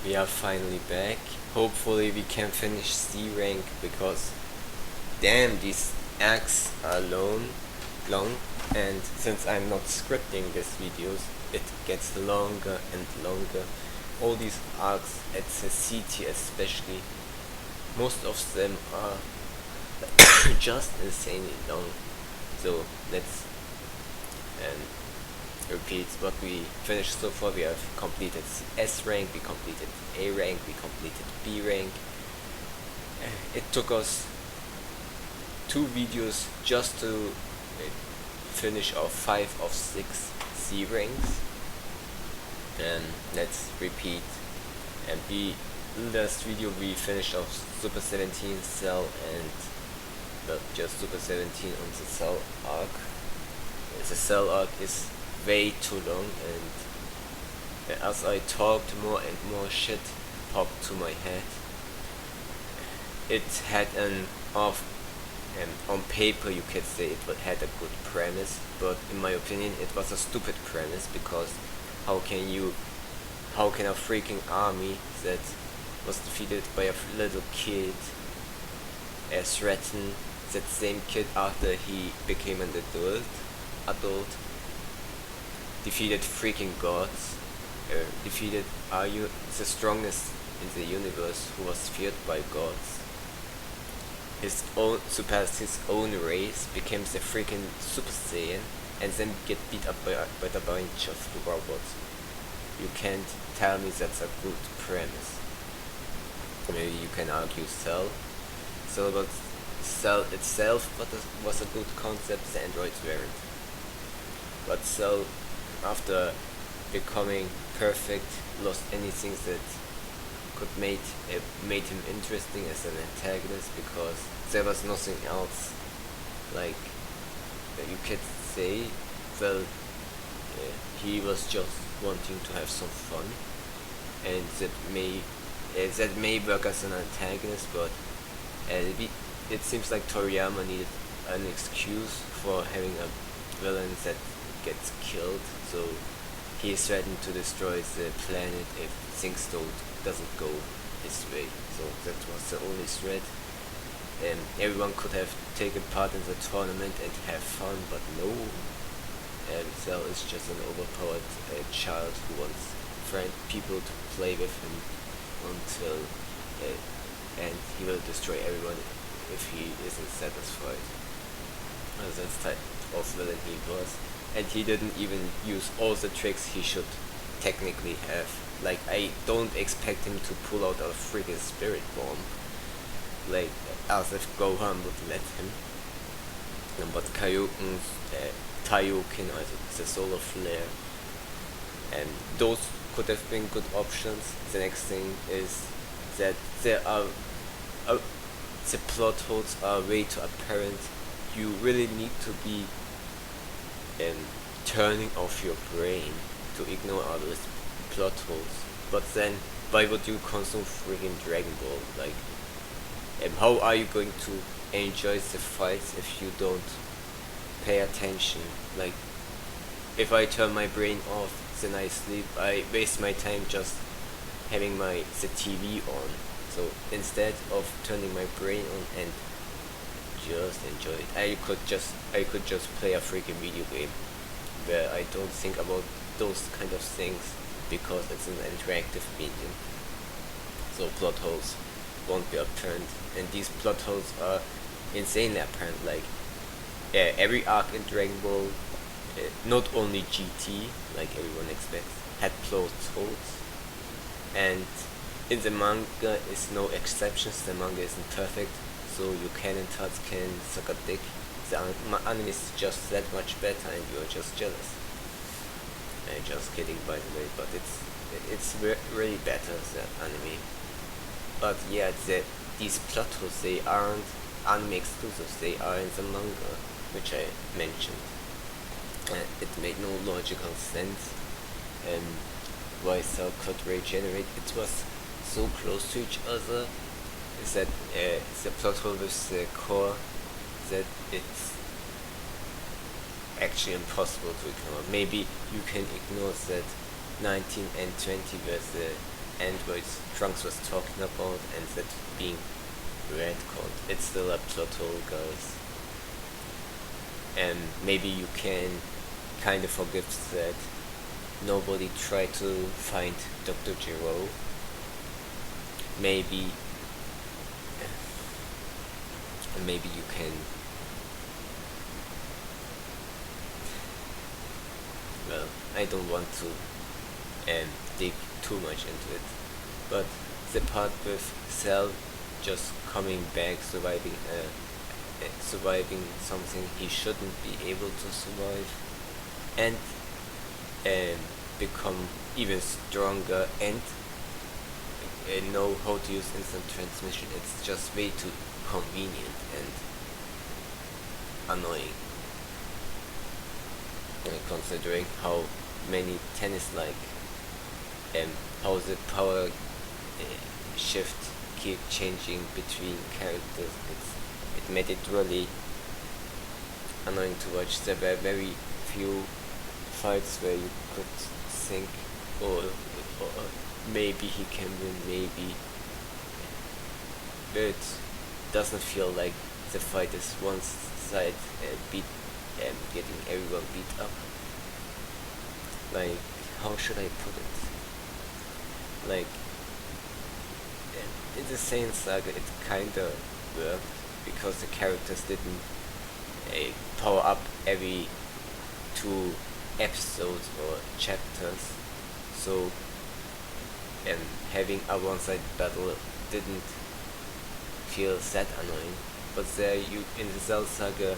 We are finally back. Hopefully we can finish C rank because damn, these acts are long, and since I'm not scripting these videos, it gets longer and longer. All these arcs at the C tier especially, most of them are just insanely long. So let's repeat what we finished so far. We have completed S rank, we completed A rank, we completed B rank. It took us 2 videos just to finish our 5 of 6 C ranks. And let's repeat. And last video we finished off Super 17 Cell and just Super 17 on the Cell arc. The Cell arc is way too long, and as I talked, more and more shit popped to my head. It had on paper you could say it had a good premise, but in my opinion it was a stupid premise, because how can a freaking army that was defeated by a little kid threaten that same kid after he became an adult, defeated freaking gods, defeated the strongest in the universe, who was feared by gods, surpassed his own race, became the freaking Super Saiyan, and then get beat up by a bunch of robots. You can't tell me that's a good premise. Maybe you can argue Cell, but Cell itself was a good concept, the androids weren't. But Cell, after becoming perfect, lost anything that could made him interesting as an antagonist, because there was nothing else. Like, you could say, well, he was just wanting to have some fun, and that may work as an antagonist, but it seems like Toriyama needed an excuse for having a villain that gets killed, so he is threatened to destroy the planet if things doesn't go his way. So that was the only threat, and everyone could have taken part in the tournament and have fun, but no. Cell is just an overpowered child who wants people to play with him until and he will destroy everyone if he isn't satisfied. That's the type of villain he was, and he didn't even use all the tricks he should technically have. Like, I don't expect him to pull out a freaking spirit bomb, like as if Gohan would let him. But Kaioken's Taioken, the solar flare, and those could have been good options. The next thing is that there are the plot holes are way too apparent. You really need to be turning off your brain to ignore all those plot holes. But then, why would you consume freaking Dragon Ball? Like, how are you going to enjoy the fights if you don't pay attention? Like, if I turn my brain off, then I sleep. I waste my time just having the TV on. So instead of turning my brain on and just enjoy it, I could just play a freaking video game where I don't think about those kind of things, because it's an interactive medium. So plot holes won't be apparent, and these plot holes are insanely apparent. Like, every arc in Dragon Ball, not only GT, like everyone expects, had plot holes, and in the manga is no exceptions. The manga isn't perfect, so you can suck a dick. The anime is just that much better, and you're just jealous. Just kidding, by the way, but it's really better, the anime. But yeah, these plot holes, they aren't anime exclusives, they are in the manga, which I mentioned. It made no logical sense, and why Cell could regenerate. It was so close to each other, is that the plot hole with the core, that it's actually impossible to ignore. Maybe you can ignore that 19 and 20 were the androids Trunks was talking about, and that being retconned. It's still a plot hole, guys. And maybe you can kind of forgive that nobody tried to find Dr. Gero. Maybe you can well, I don't want to dig too much into it, but the part with Cell just coming back, surviving something he shouldn't be able to survive, and become even stronger and know how to use instant transmission. It's just way too convenient and annoying, considering how many tennis-like how the power shift keep changing between characters. It made it really annoying to watch. There were very few fights where you could think, or maybe he can win, maybe. But it doesn't feel like the fight is one side getting everyone beat up. Like, how should I put it? Like, in the Saiyan Saga it kinda worked because the characters didn't power up every 2 episodes or chapters, so having a one-sided battle didn't feel that annoying. But there, you in the Cell Saga,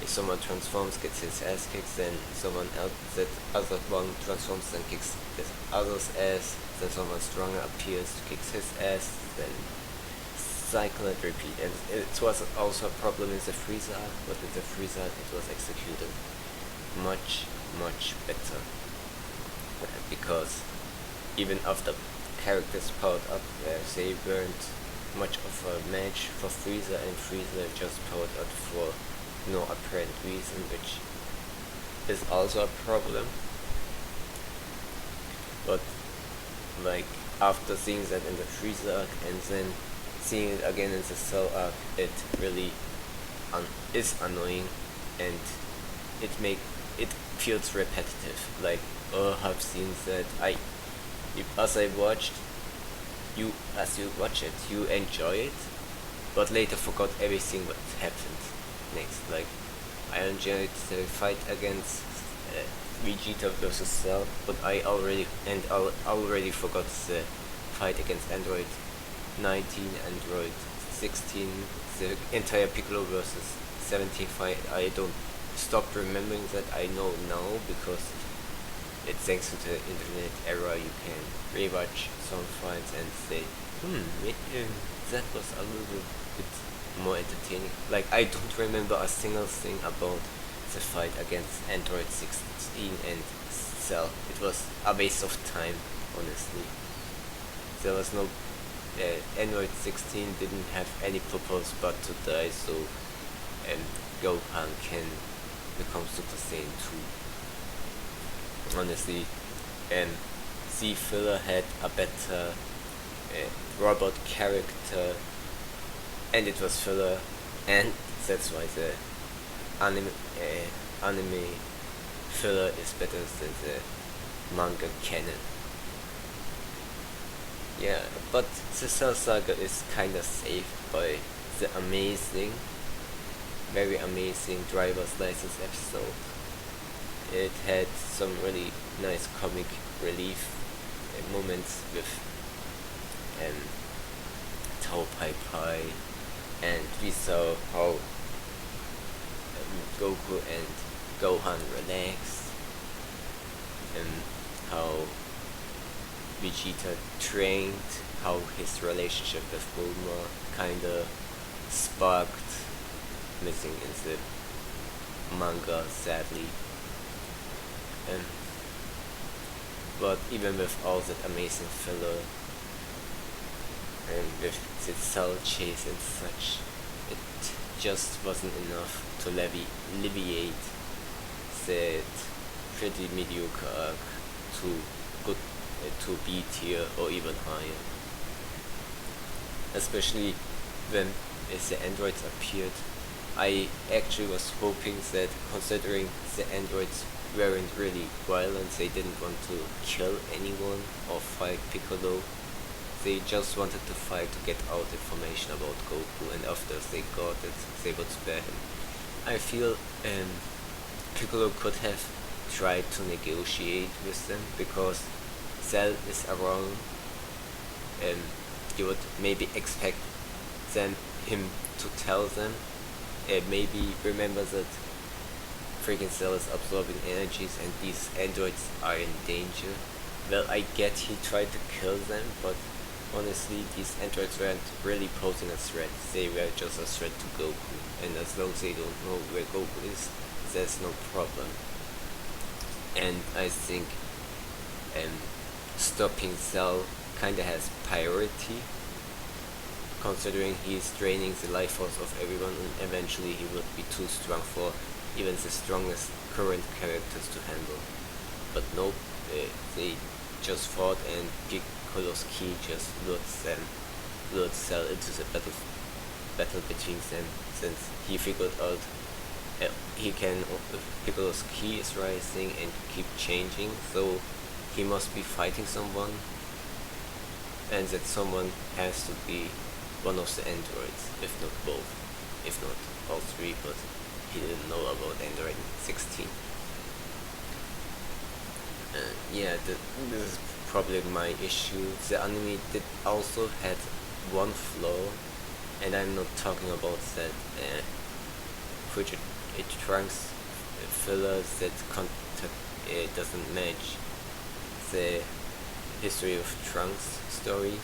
if someone transforms, gets his ass kicked, then someone else, that other one transforms, then kicks the other's ass, then someone stronger appears, kicks his ass, then cycle and repeat. And it was also a problem in the Freeza arc, but in the Freeza arc it was executed much better, because even after characters powered up, they weren't much of a match for Frieza, and Frieza just powered up for no apparent reason, which is also a problem. But like, after seeing that in the Freeza arc and then seeing it again in the Cell arc, it really is annoying, and it feels repetitive. Like, oh, I've seen that. As you watch it, you enjoy it, but later forgot everything what happened next. Like, I enjoyed the fight against Vegeta versus Cell, but I already forgot the fight against Android 19, Android 16, the entire Piccolo versus 17 fight. I don't stop remembering that. I know now because it's thanks to the internet era. You can rewatch some fights and say, that was a little bit more entertaining. Like, I don't remember a single thing about the fight against Android 16 and Cell. It was a waste of time, honestly. There was no Android 16 didn't have any purpose but to die, so Gohan can become Super Saiyan 2. Honestly, Z Filler had a better robot character, and it was filler, and that's why the anime filler is better than the manga canon. Yeah, but the Cell Saga is kinda saved by the very amazing driver's license episode. It had some really nice comic relief moments with Tao Pai Pai, and we saw how Goku and Gohan relaxed, and how Vegeta trained, how his relationship with Bulma kinda sparked, missing in the manga, sadly. But even with all that amazing filler, and with the Cell chase and such, it just wasn't enough to alleviate that pretty mediocre arc to good to B tier or even higher. Especially when the androids appeared, I actually was hoping that, considering the androids weren't really violent, they didn't want to kill anyone or fight Piccolo. They just wanted to fight to get out information about Goku, and after they got it, they would spare him. I feel Piccolo could have tried to negotiate with them, because Cell is around, and you would maybe expect him to tell them, maybe remember that freaking Cell is absorbing energies and these androids are in danger. Well, I get he tried to kill them, but honestly, these androids weren't really posing a threat. They were just a threat to Goku, and as long as they don't know where Goku is, there's no problem. And I think stopping Cell kinda has priority, considering he's draining the life force of everyone, and eventually he would be too strong for even the strongest current characters to handle. But nope, they just fought, and Piccolo's ki just lured Cell into the battle between them, since he figured out Piccolo's ki is rising and keep changing, so he must be fighting someone, and that someone has to be one of the androids, if not both, if not all three, but he didn't know about Android 16. Yeah, this is probably my issue. The anime did also had one flaw, and I'm not talking about that Trunks filler that doesn't match the history of Trunks story,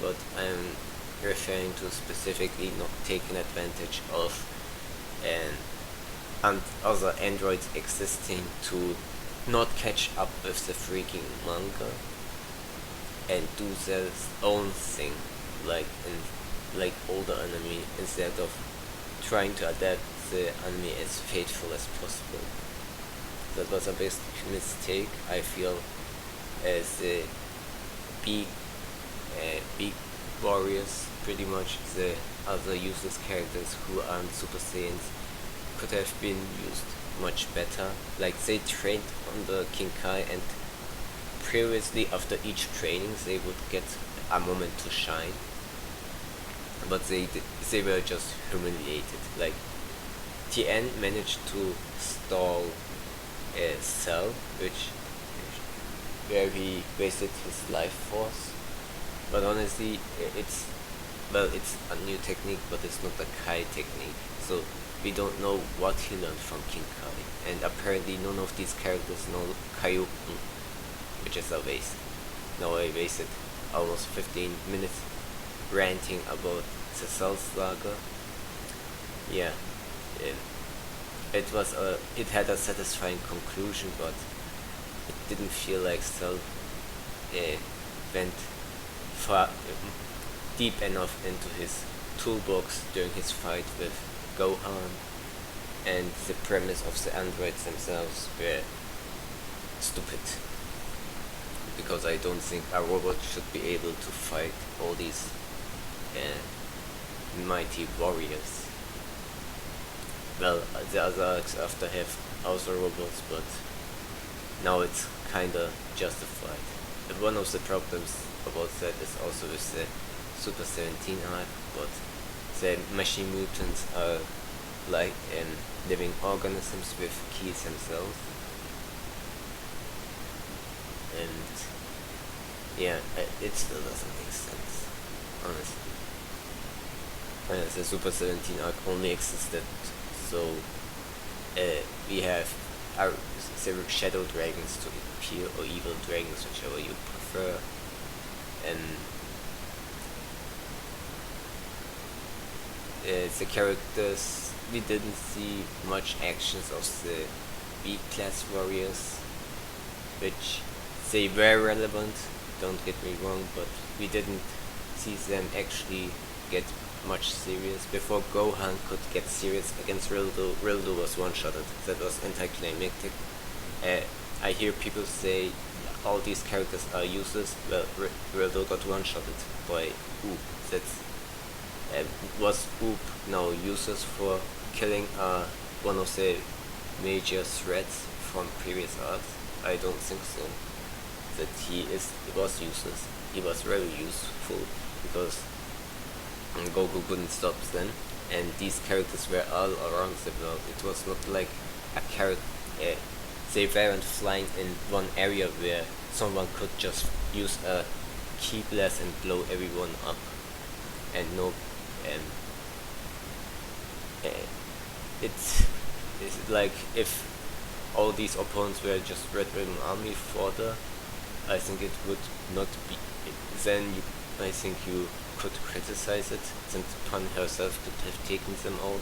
but I'm referring to specifically not taking advantage of and other androids existing to not catch up with the freaking manga and do their own thing, like in older anime, instead of trying to adapt the anime as faithful as possible. That was a big mistake, I feel, as the big warriors, pretty much the other useless characters who aren't Super Saiyans, could have been used much better. Like, they trained under King Kai, and previously after each training they would get a moment to shine, but they were just humiliated. Like, Tien managed to stall Cell, where he wasted his life force, but honestly it's a new technique, but it's not a Kai technique, so we don't know what he learned from King Kai, and apparently none of these characters know Kaioken, which is a waste. Now I wasted almost 15 minutes ranting about the Cell Saga. Yeah, it had a satisfying conclusion, but it didn't feel like Cell went far deep enough into his toolbox during his fight with Gohan, and the premise of the androids themselves were stupid, because I don't think a robot should be able to fight all these mighty warriors. Well, the other arcs after have also robots, but now it's kinda justified. And one of the problems about that is also with the Super 17 arc, but the machine mutants are like living organisms with keys themselves, and yeah, it still doesn't make sense, honestly. The Super 17 arc only existed so we have our shadow dragons to appear, or evil dragons, whichever you prefer, and the characters, we didn't see much actions of the B-class warriors, which they were relevant, don't get me wrong, but we didn't see them actually get much serious. Before Gohan could get serious against Rildo was one-shotted. That was anticlimactic. I hear people say all these characters are useless, well, Rildo got one-shotted by Oop. That's was Oop now useless for killing one of the major threats from previous arcs? I don't think so. That he was useless. He was very useful because Goku couldn't stop them, and these characters were all around the world. It was not like a character. They weren't flying in one area where someone could just use a key blast and blow everyone up, and no, it's like if all these opponents were just Red Ribbon Army fodder, I think it would not be. Then I think you could criticize it, since Pan herself could have taken them out,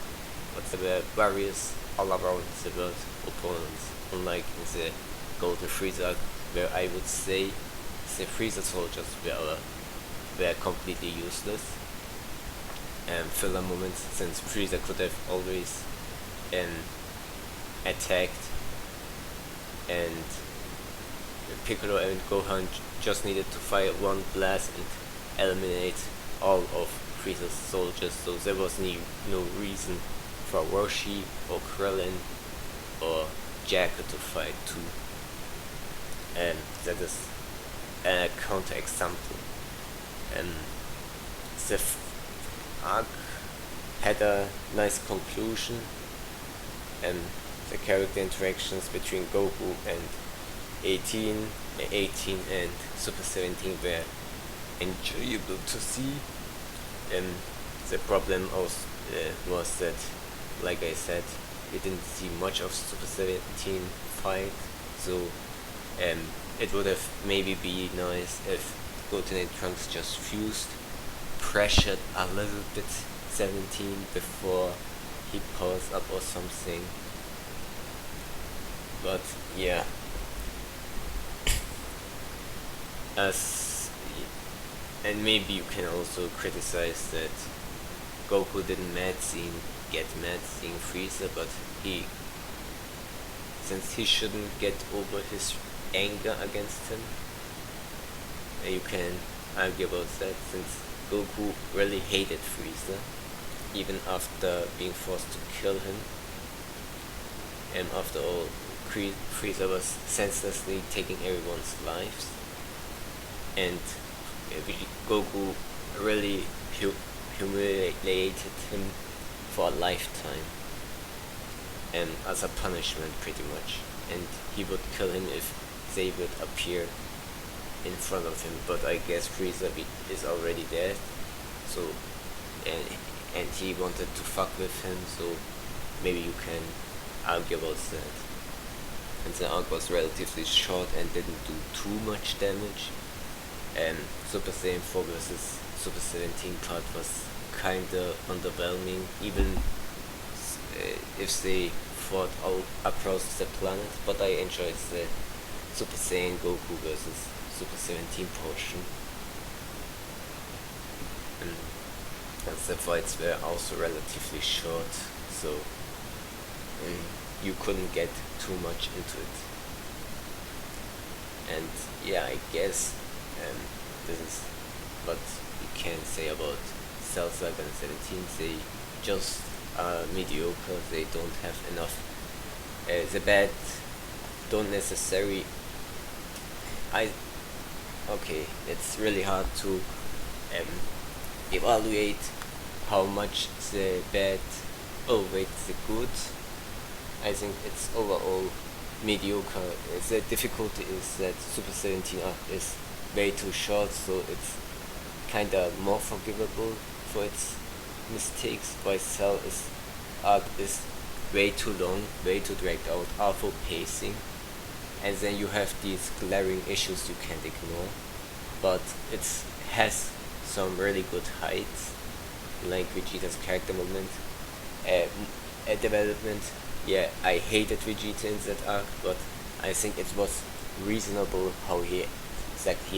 but there were various all around the world opponents, unlike in the Golden Freeza, where I would say the Freeza soldiers were completely useless. Filler moments, since Freeza could have always attacked, and Piccolo and Gohan just needed to fire one blast and eliminate all of Frieza's soldiers, so there was no reason for Roshi or Krillin or Jacky to fight too. And that is a counter-example. The arc had a nice conclusion, and the character interactions between Goku and 18 and Super 17 were enjoyable to see. The problem was that, like I said, we didn't see much of Super 17 fight, so it would have maybe be nice if Goten and Trunks just fused, pressured a little bit 17 before he powers up or something. But yeah, and maybe you can also criticize that Goku didn't get mad seeing Frieza, but since he shouldn't get over his anger against him, you can argue about that, since Goku really hated Frieza, even after being forced to kill him. And after all, Frieza was senselessly taking everyone's lives, and Goku really humiliated him for a lifetime, and as a punishment pretty much, and he would kill him if they would appear in front of him, but I guess Frieza is already dead, so and he wanted to fuck with him, so maybe you can argue about that. And the arc was relatively short and didn't do too much damage, and Super Saiyan 4 vs Super 17 part was kinda underwhelming, even if they fought all across the planet, but I enjoyed the Super Saiyan Goku vs Super 17 portion. And the fights were also relatively short, so you couldn't get too much into it. And yeah, I guess this is what we can say about Cell Saga and 17. They just are mediocre, they don't have enough. The bad don't necessarily. Okay, it's really hard to evaluate how much the bad outweighs the good. I think it's overall mediocre. The difficulty is that Super 17 arc is way too short, so it's kinda more forgivable for its mistakes, while Cell arc is way too long, way too dragged out, awful pacing, and then you have these glaring issues you can't ignore, but it has some really good heights, like Vegeta's character moment, development. Yeah, I hated Vegeta in that arc, but I think it was reasonable how he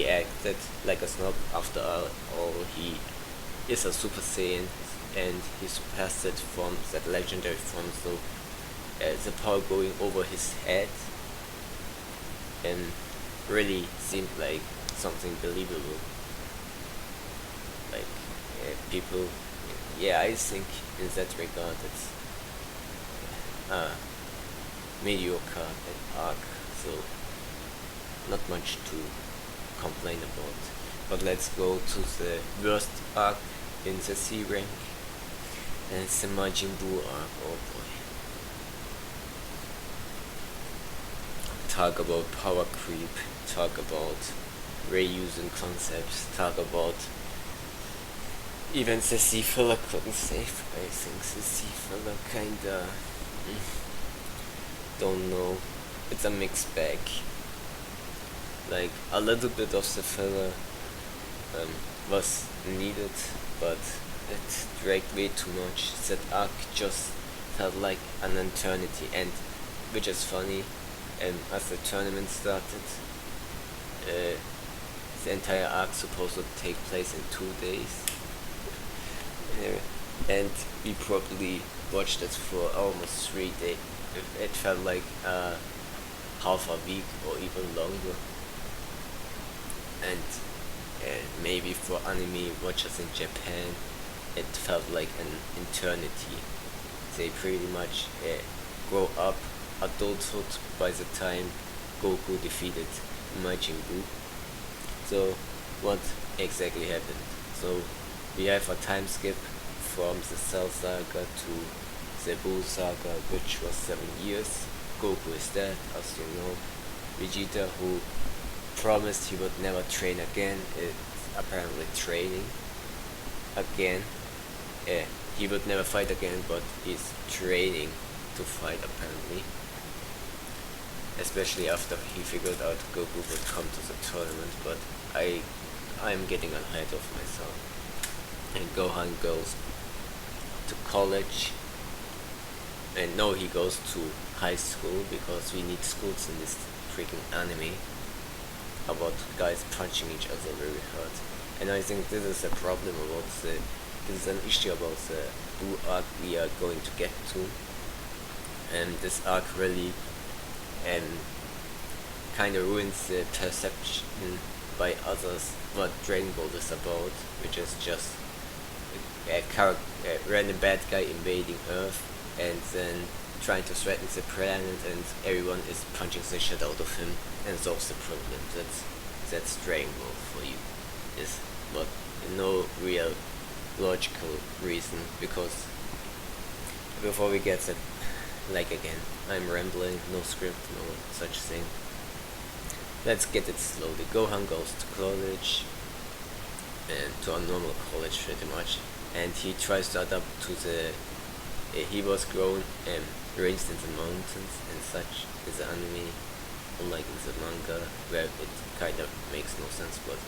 acted like a snob. After all, he is a Super Saiyan, and he surpassed that form, that legendary form, so the power going over his head, and really seemed like something believable. Like people, yeah, I think in that regard it's mediocre arc, so not much to complain about. But let's go to the worst arc in the C rank, and it's the Majin Buu arc. Oh boy. Talk about power creep, talk about reusing concepts, talk about even the C filler couldn't save. I think the C filler kinda don't know. It's a mixed bag. Like a little bit of the filler was needed, but it dragged way too much. That arc just felt like an eternity, and which is funny. And as the tournament started, the entire arc supposed to take place in 2 days, and we probably watched it for almost 3 days. It felt like half a week or even longer. And maybe for anime watchers in Japan, it felt like an eternity. They pretty much grow up adulthood by the time Goku defeated Majin Buu. So what exactly happened? So we have a time skip from the Cell Saga to the Buu Saga, which was 7 years. Goku is dead, as you know. Vegeta, who promised he would never train again, is apparently training again. He would never fight again, but he's training to fight apparently. Especially after he figured out Goku would come to the tournament, but I'm getting ahead of myself. And Gohan goes to college, and no, he goes to high school because we need schools in this freaking anime about guys punching each other very hard. And I think this is a problem about this is an issue about the Buu arc we are going to get to. And this arc really kind of ruins the perception by others what Dragon Ball is about, which is just a random bad guy invading Earth and then trying to threaten the planet, and everyone is punching the shit out of him and solves the problem. That's Dragon Ball for you. Is not no real logical reason, because before we get that, like again, I'm rambling, no script, no such thing. Let's get it slowly. Gohan goes to college, and to a normal college pretty much, and he tries to adapt to the he was grown and raised in the mountains and such in the anime, unlike in the manga where it kind of makes no sense. But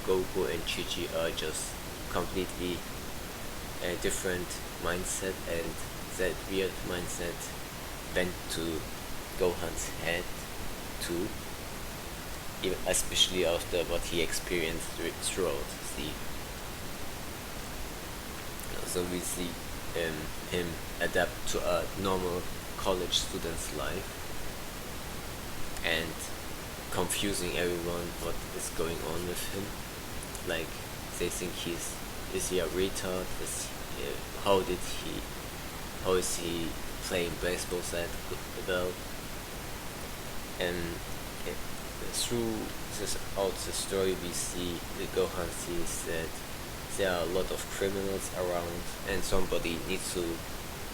Goku and Chi are just completely a different mindset, and that weird mindset went to Gohan's head too, even especially after what he experienced throughout the. So we see him adapt to a normal college student's life and confusing everyone what is going on with him. Like they think is he a retard? How is he playing baseball that well? And through the story we see the Gohan sees that there are a lot of criminals around and somebody needs to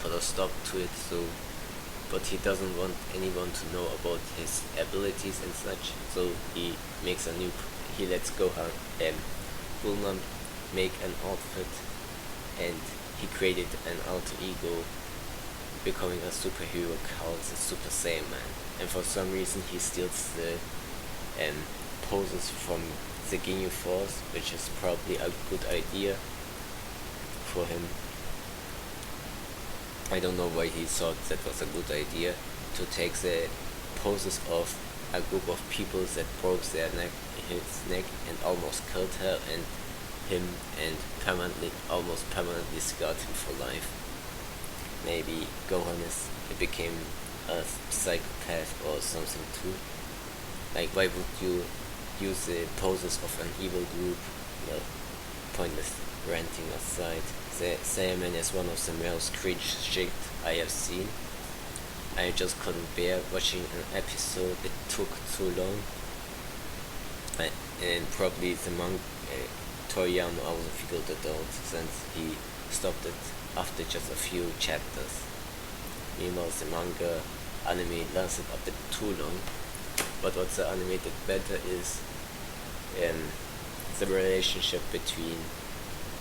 put a stop to it, so but he doesn't want anyone to know about his abilities and such, so he lets Gohan and Bulma make an outfit, and he created an alter ego becoming a superhero called the Super Saiyaman, and for some reason he steals the poses from the Ginyu Force, which is probably a good idea for him. I don't know why he thought that was a good idea, to take the poses of a group of people that broke his neck and almost killed her and him, and almost permanently scarred him for life. Maybe Gohan became a psychopath or something too. Like, why would you use the poses of an evil group? Well, pointless ranting aside. The Saiyaman is one of the most cringe shit I have seen. I just couldn't bear watching an episode. It took too long. And probably the Toriyama also figured it out since he stopped it after just a few chapters. Meanwhile, the manga anime lasted a bit too long. But what the anime did better is the relationship between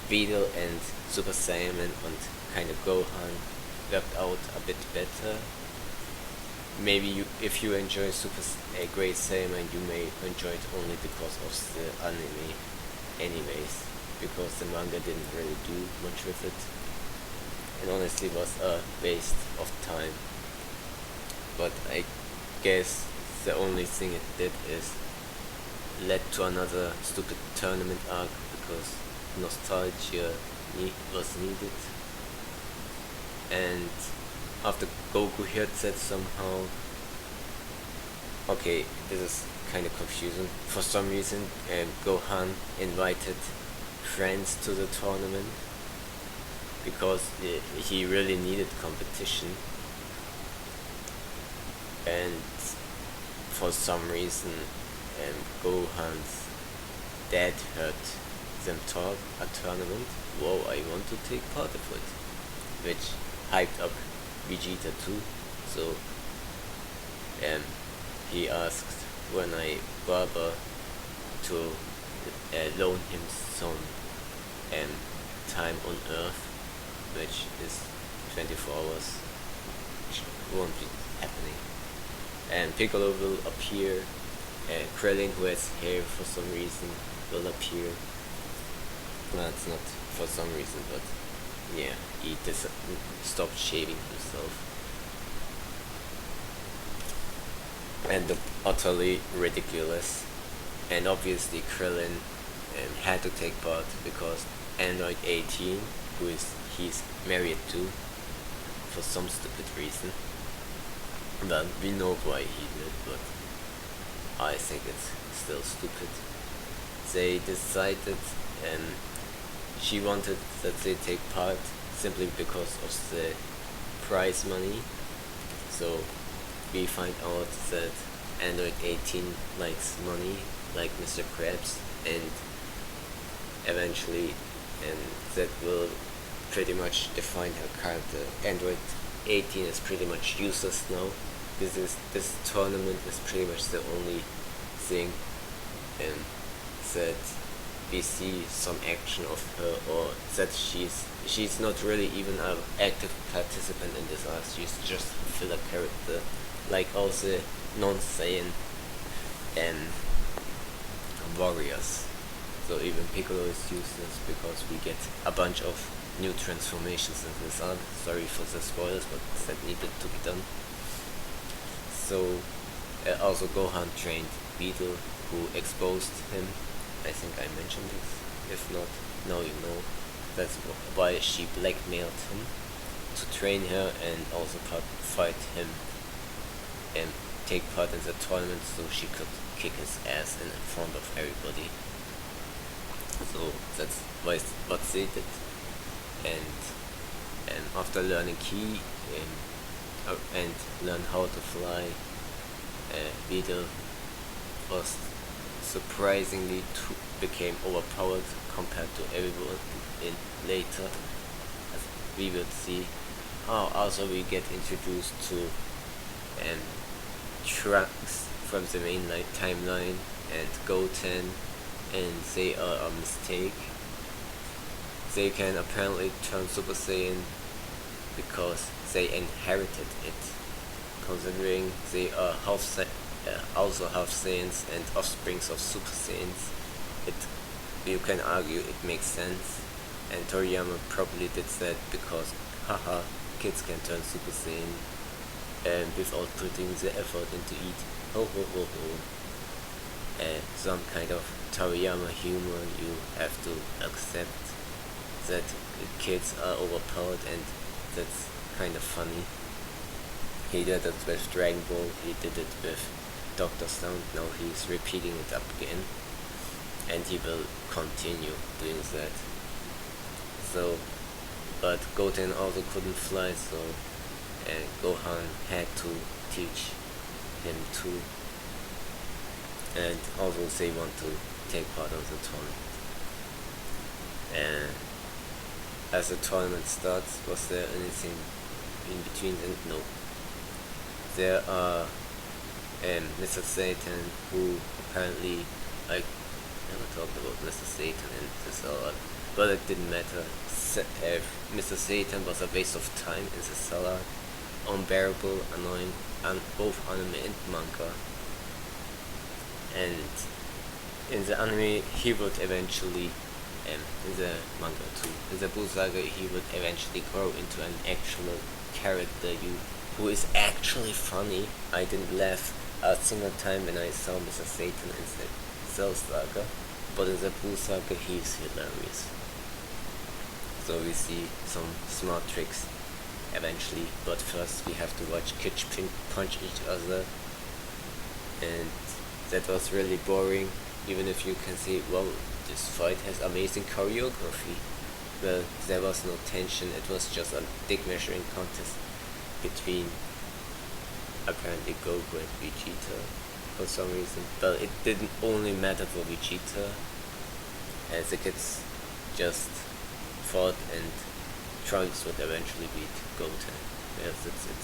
Videl and Super Saiyaman and kind of Gohan worked out a bit better. Maybe if you enjoy Great Saiyaman, you may enjoy it only because of the anime anyways, because the manga didn't really do much with it, and honestly was a waste of time. But I guess the only thing it did is led to another stupid tournament arc, because nostalgia was needed. And after Goku heard that somehow, okay, this is kind of confusing. For some reason, Gohan invited friends to the tournament because he really needed competition, and for some reason, Gohan's dad heard them talk a tournament. Whoa, I want to take part of it, which hyped up Vegeta too. So he asked Renai Baba to loan him some time on Earth, which is 24 hours, which won't be happening. And Piccolo will appear, Krillin, who has hair for some reason, will appear. Well, it's not for some reason, but yeah, he stopped shaving himself. And utterly ridiculous. And obviously Krillin had to take part because Android 18, who he's married to for some stupid reason. But we know why he did, but I think it's still stupid. They decided she wanted that they take part simply because of the prize money. So we find out that Android 18 likes money, like Mr. Krabs, and eventually that will pretty much define her character. Android 18 is pretty much useless now. This tournament is pretty much the only thing that we see some action of her, or that she's not really even an active participant in this arc. She's just a filler character, like all the non-Saiyan warriors. So even Piccolo is useless because we get a bunch of new transformations in this arc. Sorry for the spoilers, but that needed to be done. So also Gohan trained Beetle, who exposed him. I think I mentioned this. If not, now you know. That's why she blackmailed him to train her and also fight him and take part in the tournament so she could kick his ass in front of everybody. So that's what they did. And after learning Ki and learn how to fly, Beetle was surprisingly became overpowered compared to everyone in later, as we will see. Also we get introduced to Trunks from the main timeline and Goten, and they are a mistake. They can apparently turn Super Saiyan because they inherited it, considering they are also half Saiyans and offsprings of Super Saiyans. You can argue it makes sense, and Toriyama probably did that because haha, kids can turn Super Saiyan without putting the effort into it. Ho ho ho ho. Some kind of Toriyama humor. You have to accept that kids are overpowered, and that's kind of funny. He did it with Dragon Ball, he did it with Dr. Stone. Now he's repeating it up again, and he will continue doing that. So, but Goten also couldn't fly, so Gohan had to teach him too. And also they want to take part of the tournament. And as the tournament starts, was there anything in between? And no. There are Mr. Satan, who apparently, I never talked about Mr. Satan in this arc, but it didn't matter. Mr. Satan was a waste of time in the Cell arc, unbearable, annoying, and both anime and manga. And in the anime, he would eventually, in the manga too, in the Buu Saga, he would eventually grow into an actual character who is actually funny. I didn't laugh a single time when I saw Mr. Satan in the Cell Saga, but in the Buu Saga, he's hilarious. So we see some smart tricks eventually, but first we have to watch Kitch punch each other, and that was really boring, even if you can see, well, this fight has amazing choreography. Well, there was no tension, it was just a dick measuring contest between apparently Goku and Vegeta for some reason. Well, it didn't only matter for Vegeta, as the kids just fought and Trunks would eventually beat Goten. Yes, that's it.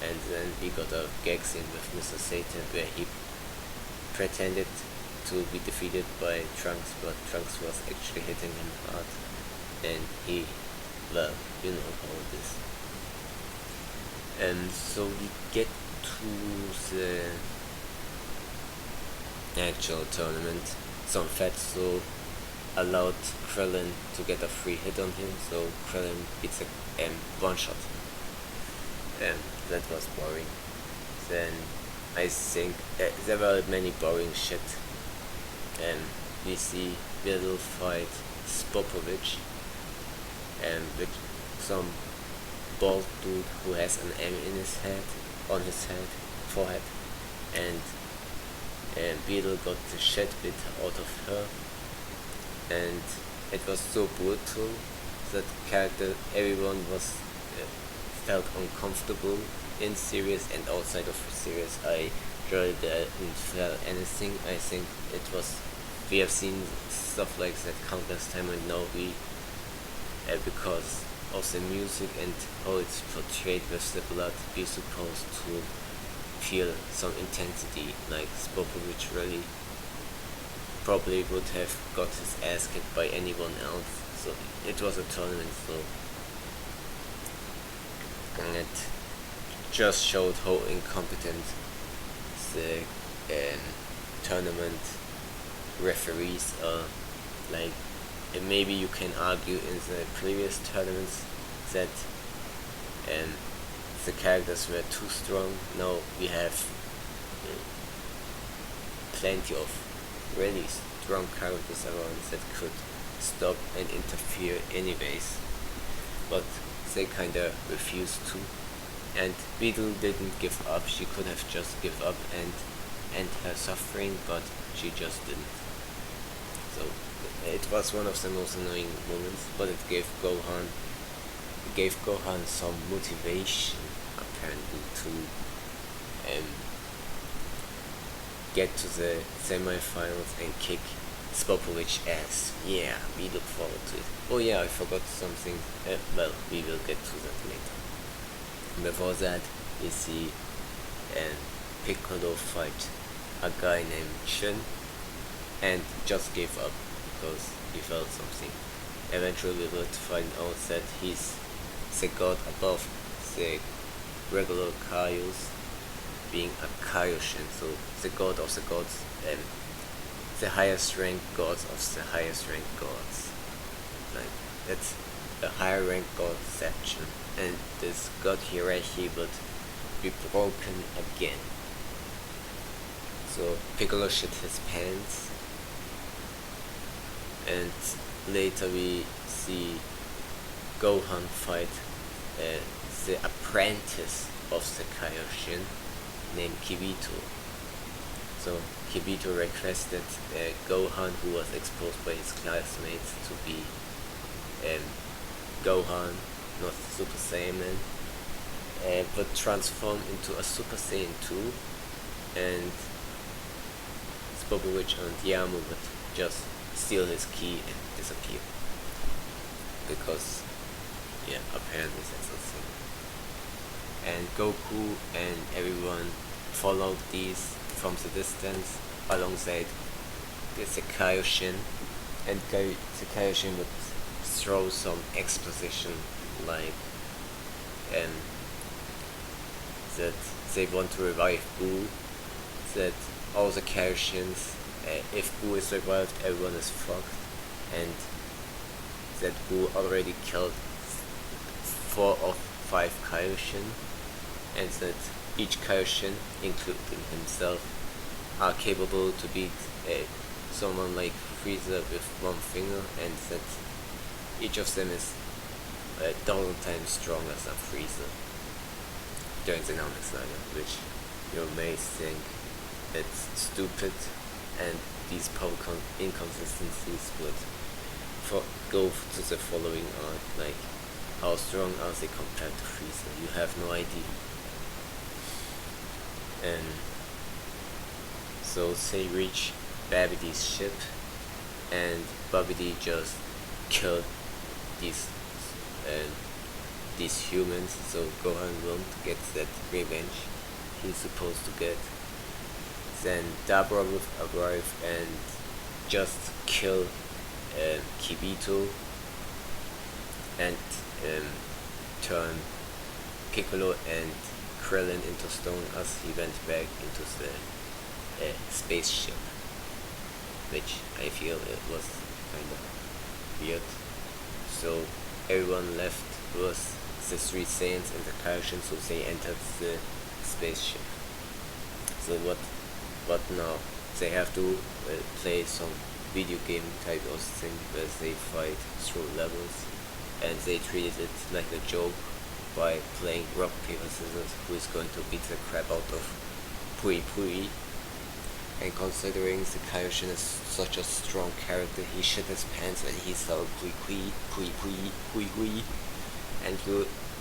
And then we got a gag scene with Mr. Satan where he pretended to be defeated by Trunks, but Trunks was actually hitting him hard. And he, well, you know how it is. And so we get to the actual tournament. Some Fatso allowed Krillin to get a free hit on him, so Krillin beats a one-shot. That was boring. Then I think there were many boring shit. We see Videl fight Spopovich, with some bald dude who has an M in his head, on his forehead, and Videl got the shit bit out of her, and it was so brutal that character everyone was felt uncomfortable in series and outside of series. I really didn't feel anything. I think we have seen stuff like that countless times, and now we, because of the music and how it's portrayed with the blood, we're supposed to feel some intensity, like Spopovich really probably would have got his ass kicked by anyone else. So it was a tournament, so and it just showed how incompetent the tournament referees are. Like, maybe you can argue in the previous tournaments that the characters were too strong. Now we have plenty of really strong characters around that could stop and interfere anyways, but they kinda refused to. And Beetle didn't give up. She could have just give up and end her suffering, but she just didn't. So it was one of the most annoying moments, but it gave Gohan some motivation apparently to get to the semi-finals and kick Spopovich ass. Yeah, we look forward to it. Oh yeah, I forgot something. Well, we will get to that later. Before that, we see Piccolo fight a guy named Chun, and just gave up because he felt something. Eventually we would find out that he's the god above the regular Kaio's, being a Kaioshin, so the god of the gods, and the highest ranked gods of the highest ranked gods. Like, that's a higher ranked god section, and this god hierarchy would be broken again. So Piccolo shit his pants, and later we see Gohan fight the apprentice of the Kaioshin named Kibito, So Kibito requested Gohan, who was exposed by his classmates to be Gohan, not Super Saiyaman, but transform into a Super Saiyan 2, and Spopovich and Yamu would just steal his key and disappear. Because, yeah, apparently that's a thing. And Goku and everyone followed these from the distance alongside the Kaioshin, and the Kaioshin would throw some exposition like that they want to revive Buu, that all the Kaioshins, if Buu is revived, everyone is fucked, and that Buu already killed 4 of 5 Kaioshin, and that each Kaioshin, including himself, are capable to beat someone like Frieza with 1 finger, and that each of them is 1,000 times stronger than Frieza during the Namek Saga, which you may think it's stupid, and these power inconsistencies would go to the following arc, like how strong are they compared to Frieza? You have no idea. And so they reach Babidi's ship, and Babidi just killed these humans, so Gohan won't get that revenge he's supposed to get. Then Dabra will arrive and just kill Kibito and turn Piccolo and Krillin into stone as he went back into the spaceship, which I feel it was kind of weird. So everyone left was the 3 Saiyans and the Kaioshins, so they entered the spaceship. So what now? They have to play some video game type of thing where they fight through levels, and they treated it like a joke by playing rock, paper, scissors, who is going to beat the crap out of Pui Pui. And considering the Kaioshin is such a strong character, he shit his pants when he saw Pui Pui, and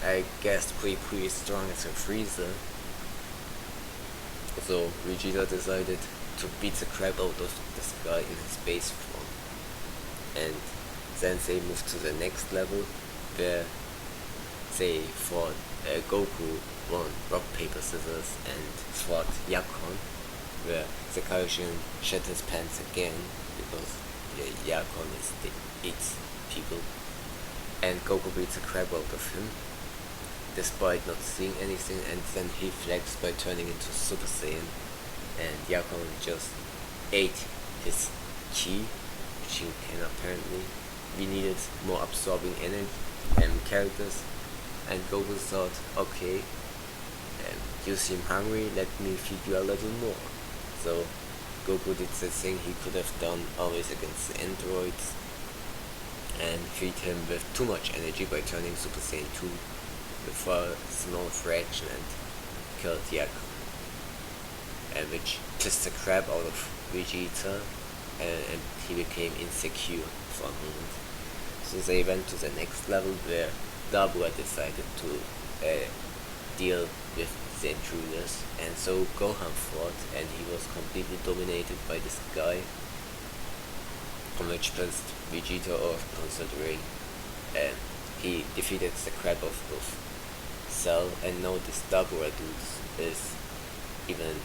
I guessed Pui Pui is stronger than Frieza. So Vegeta decided to beat the crap out of this guy in his base form, and then they moved to the next level where they fought Goku won rock, paper, scissors and fought Yakon, where the Kaioshin shit his pants again because Yakon eats people, and Goku beats the crap out of him despite not seeing anything, and then he flexed by turning into Super Saiyan, and Yakon just ate his ki, which he can apparently. We needed more absorbing energy and characters, and Goku thought, okay, you seem hungry, let me feed you a little more. So Goku did the thing he could have done always against the androids, and feed him with too much energy by turning Super Saiyan 2 with a small fraction and killed Jacky, and which pissed the crap out of Vegeta, and he became insecure for a moment. So they went to the next level where Dabura decided to deal with the intruders, and so Gohan fought, and he was completely dominated by this guy, which pissed Vegeta off considering he defeated the crap of Cell, and now this Dabura dude is even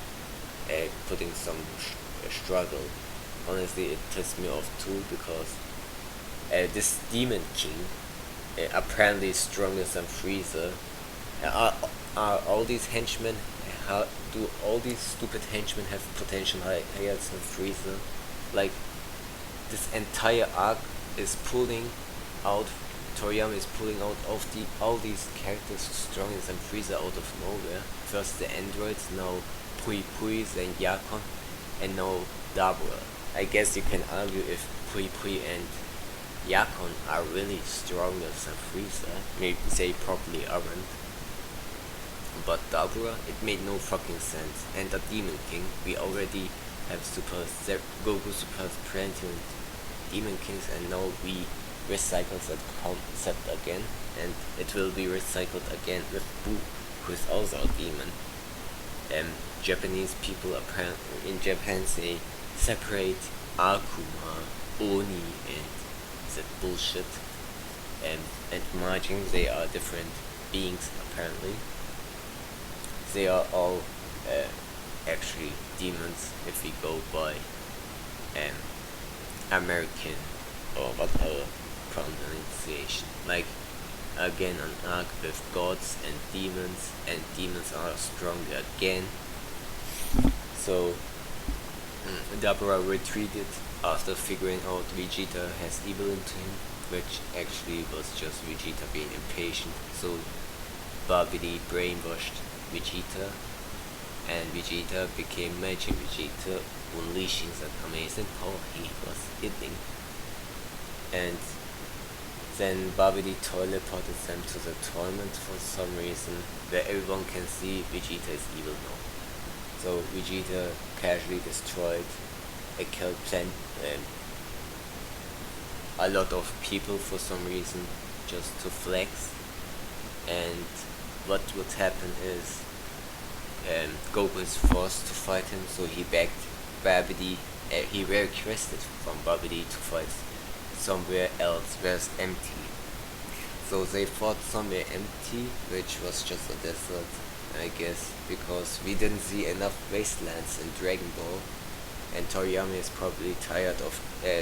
putting some struggle. Honestly, it pissed me off too, because this Demon King apparently is stronger than Frieza. Are all these henchmen, how do all these stupid henchmen have potential higher than Frieza? Like, this entire arc is pulling out, Toriyama is pulling out all these characters stronger than Frieza out of nowhere. First the androids, now Pui Pui, then Yakon, and now Dabura. I guess you can argue if Pui Pui and Yakon are really stronger than Frieza. Maybe they probably aren't. But Dabura, it made no fucking sense. And the Demon King, we already have Goku Super Parental Demon Kings, and now we recycle that concept again, and it will be recycled again with Buu, who is also a demon. Japanese people apparently in Japan say separate Akuma, Oni, and that bullshit. And Majin, they are different beings apparently. They are all actually demons if we go by American or whatever pronunciation. Like again an arc with gods and demons are stronger again. So Dabura retreated after figuring out Vegeta has evil into him, which actually was just Vegeta being impatient. So Babidi brainwashed Vegeta, and Vegeta became Majin Vegeta, unleashing that amazing power he was hitting. And then Babidi teleported them to the tournament for some reason, where everyone can see Vegeta is evil now. So Vegeta casually destroyed and killed a lot of people for some reason, just to flex. And what would happen is Goku is forced to fight him, so he begged Babidi, he requested from Babidi to fight somewhere else where it's empty. So they fought somewhere empty, which was just a desert, I guess, because we didn't see enough wastelands in Dragon Ball, and Toriyama is probably tired of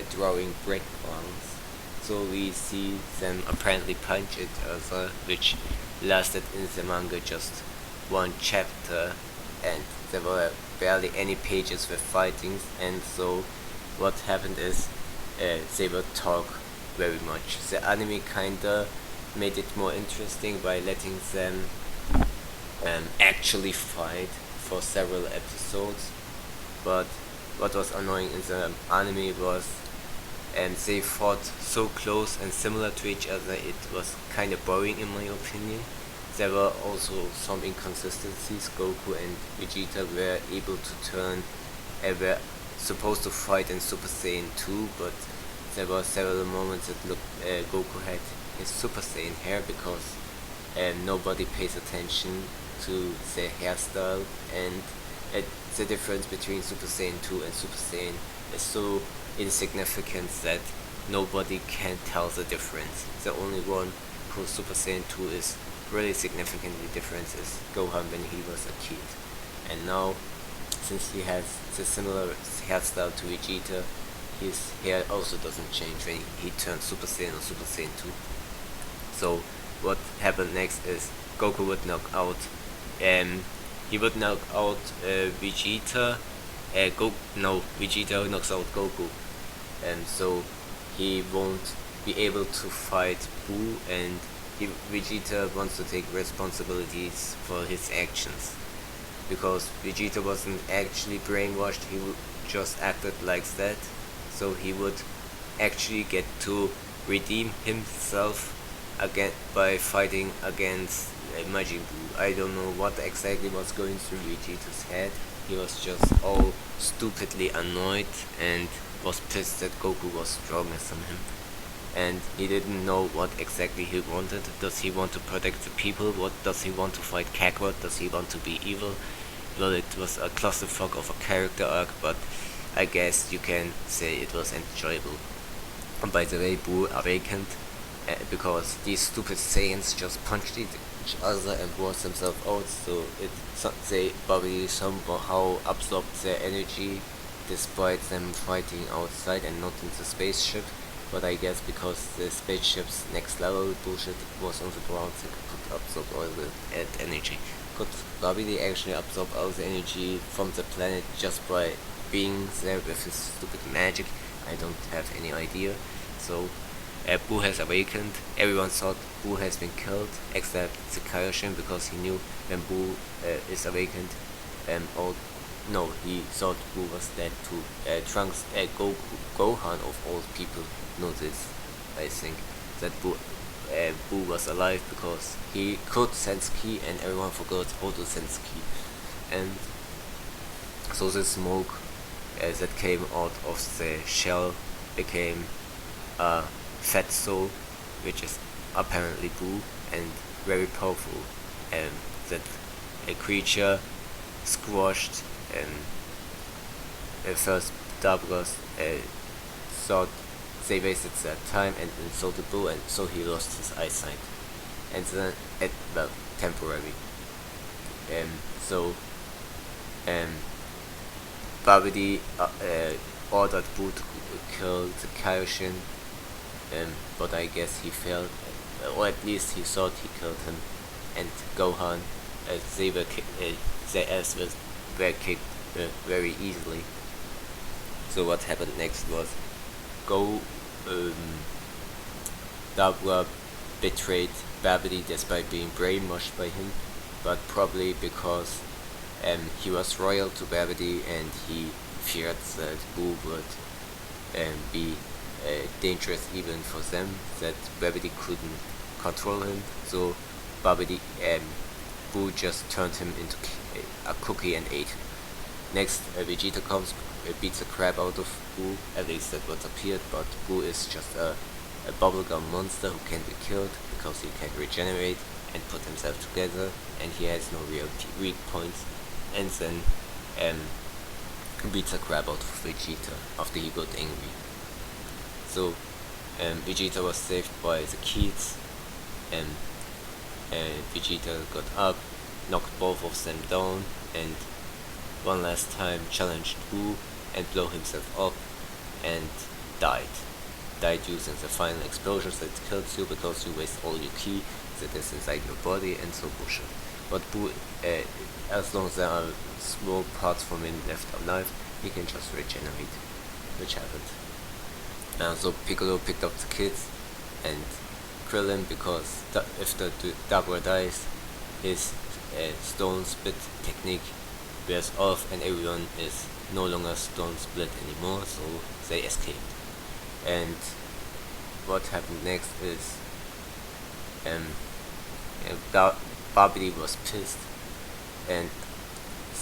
drawing breadcrumbs. So we see them apparently punch each other, which lasted in the manga just one chapter, and there were barely any pages with fightings. And so what happened is they would talk very much. The anime kinda made it more interesting by letting them actually fight for several episodes, but what was annoying in the anime was they fought so close and similar to each other, it was kinda boring in my opinion. There were also some inconsistencies. Goku and Vegeta were able to turn, were supposed to fight in Super Saiyan 2, but there were several moments that Goku had his Super Saiyan hair, because nobody pays attention to the hairstyle, and the difference between Super Saiyan 2 and Super Saiyan is so insignificant that nobody can tell the difference. The only one who Super Saiyan 2 is really significantly different is Gohan when he was a kid. And now, since he has the similar hairstyle to Vegeta, his hair also doesn't change when he turns Super Saiyan or Super Saiyan 2. So what happened next is Goku would knock out Vegeta. Vegeta knocks out Goku, and so he won't be able to fight Buu, and Vegeta wants to take responsibilities for his actions, because Vegeta wasn't actually brainwashed, he just acted like that, so he would actually get to redeem himself again by fighting against Majin Buu. I don't know what exactly was going through Vegeta's head. He was just all stupidly annoyed and was pissed that Goku was stronger than him. And he didn't know what exactly he wanted. Does he want to protect the people? What does he want to fight Kakarot? Does he want to be evil? Well, it was a clusterfuck of a character arc, but I guess you can say it was enjoyable. And by the way, Buu awakened because these stupid Saiyans just punched each other and wore themselves out, so they probably somehow absorbed their energy despite them fighting outside and not in the spaceship. But I guess because the spaceship's next level bullshit was on the ground, they could absorb all the energy. Could Babidi actually absorb all the energy from the planet just by being there with his stupid magic? I don't have any idea. So Buu has awakened. Everyone thought Buu has been killed except the Kaioshin, because he knew when Buu is awakened. No, he thought Buu was dead too. Trunks, Gohan of all people know this, I think, that Buu was alive because he could sense ki, and everyone forgot how to sense ki. And so the smoke that came out of the shell became a fat soul, which is apparently Buu and very powerful. That a creature squashed first doublers thought they wasted their time and insulted Buu, and so he lost his eyesight. And then, well, temporary. So Babidi ordered Buu to kill the Kaioshin, but I guess he failed, or at least he thought he killed him. And Gohan, their ass were kicked very easily. So what happened next was Dabra betrayed Babidi despite being brainwashed by him, but probably because he was loyal to Babidi and he feared that Buu would be dangerous even for them, that Babidi couldn't control him. So Buu just turned him into a cookie and ate. Next, Vegeta comes, beats the crap out of Buu, at least that what appeared, but Buu is just a bubblegum monster who can be killed because he can regenerate and put himself together, and he has no real weak points. And then beats the crap out of Vegeta after he got angry. So Vegeta was saved by the kids, and Vegeta got up, knocked both of them down, and one last time challenged Buu and blew himself up and died. Died using the final explosions that kills you because you waste all your ki that is inside your body, and so bullshit. But Buu, as long as there are small parts from him left alive, he can just regenerate, which happened. So Piccolo picked up the kids and killed him because if the Dabra dies, his stone split technique wears off and everyone is no longer stone split anymore, so they escaped. And what happened next is Babidi was pissed and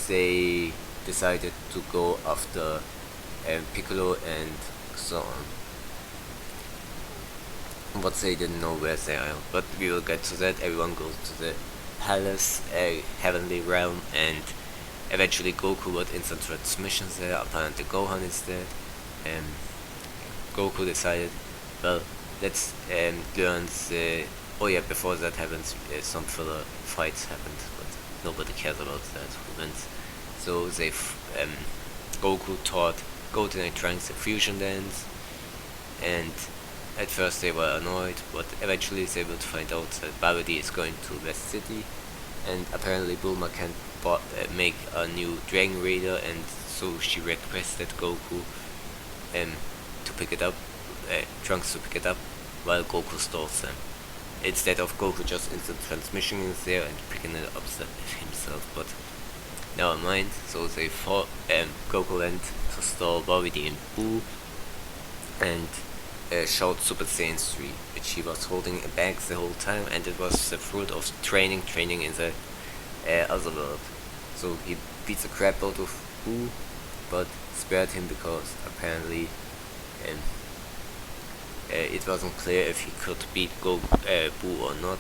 they decided to go after Piccolo and so on. But they didn't know where they are, but we will get to that. Everyone goes to the palace, heavenly realm, and eventually Goku got instant transmission there. Apparently Gohan is there. Goku decided, well, let's learn the... Oh yeah, before that happens, some filler fights happened, but nobody cares about that, who wins. So they Goku taught Goten and Trunks the fusion dance, and at first they were annoyed, but eventually they would find out that Babidi is going to West City, and apparently Bulma can't make a new Dragon Raider, and so she requested Goku to pick it up, Trunks to pick it up, while Goku stalls them. Instead of Goku just instant transmission is there and picking it up himself, but never mind. So they fought, Goku went to stall Babidi and Buu, and showed Super Saiyan 3, which he was holding back the whole time, and it was the fruit of training in the other world. So he beat the crap out of Buu, but spared him because apparently it wasn't clear if he could beat Buu or not,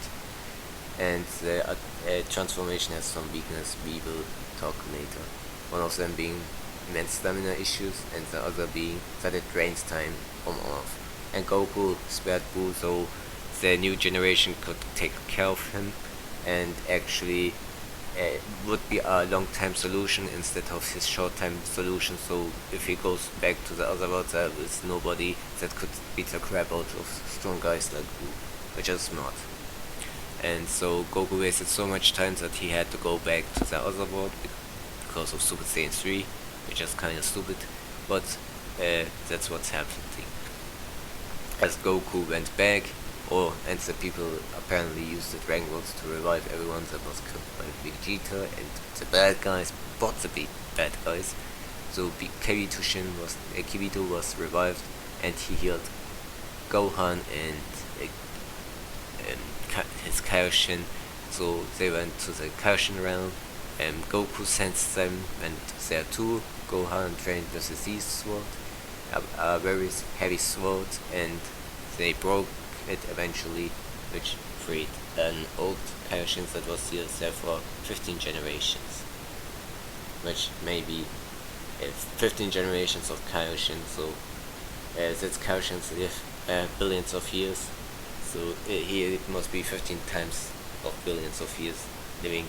and the transformation has some weakness we will talk later. One of them being immense stamina issues, and the other being that it drains time on off. And Goku spared Buu so the new generation could take care of him, and actually would be a long-time solution instead of his short-time solution. So if he goes back to the other world, there is nobody that could beat the crap out of strong guys like Buu, which is smart. And so Goku wasted so much time that he had to go back to the other world because of Super Saiyan 3, which is kinda stupid, but that's what's happening. As Goku went back, and the people apparently used the Dragon Balls to revive everyone that was killed by Vegeta and the bad guys, but the bad guys. So Kibito was revived, and he healed Gohan and his Kaioshin. So they went to the Kaioshin realm, Goku sensed them, and there too. Gohan trained with a Z sword, a very heavy sword, and they broke it eventually, which freed an old Kaioshin that was still there for 15 generations. Which maybe 15 generations of Kaioshin, so that's Kaioshins live billions of years, so here it must be 15 times of billions of years living.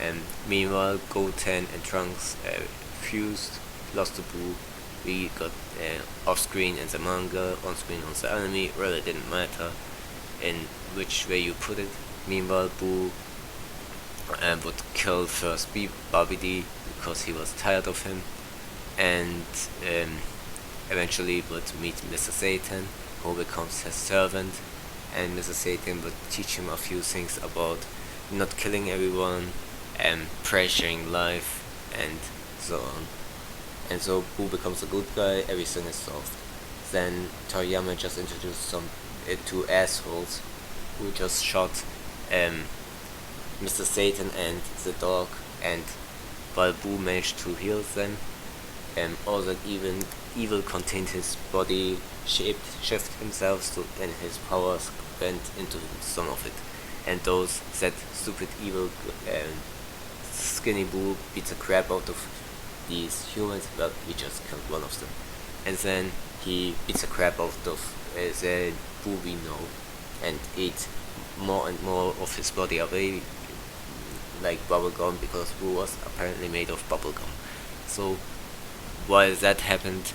And meanwhile, Goten and Trunks fused, lost to Buu. We got off screen in the manga, on screen on the anime, really didn't matter in which way you put it. Meanwhile, Buu would kill first Babidi because he was tired of him, and eventually would meet Mr. Satan, who becomes his servant, and Mr. Satan would teach him a few things about not killing everyone and pressuring life and so on. And so Buu becomes a good guy, everything is solved. Then Toriyama just introduced some two assholes who just shot Mr. Satan and the dog, and while Buu managed to heal them, all that evil contained his body, shift himself, so, and his powers went into some of it. And those that stupid evil skinny Buu beat the crap out of these humans. Well, he just killed one of them, and then he beats the crap out of the Buu we know, and ate more and more of his body away, like bubblegum, because Buu was apparently made of bubblegum. So while that happened,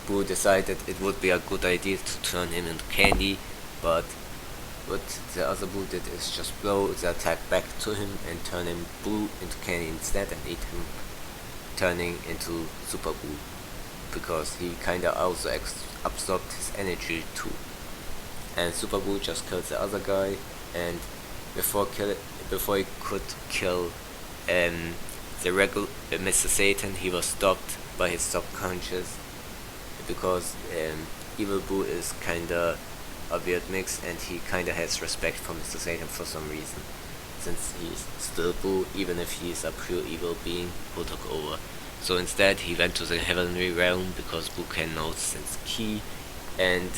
Buu decided it would be a good idea to turn him into candy, but what the other Buu did is just blow the attack back to him and turn him Buu into candy instead, and eat him, turning into Super Buu, because he kinda also absorbed his energy too. And Super Buu just killed the other guy, and before he could kill the regular Mr. Satan, he was stopped by his subconscious, because Evil Buu is kinda a weird mix, and he kinda has respect for Mr. Satan for some reason, since he's still Buu, even if he's a pure evil being who took over. So instead he went to the heavenly realm, because Buu can know sense ki, and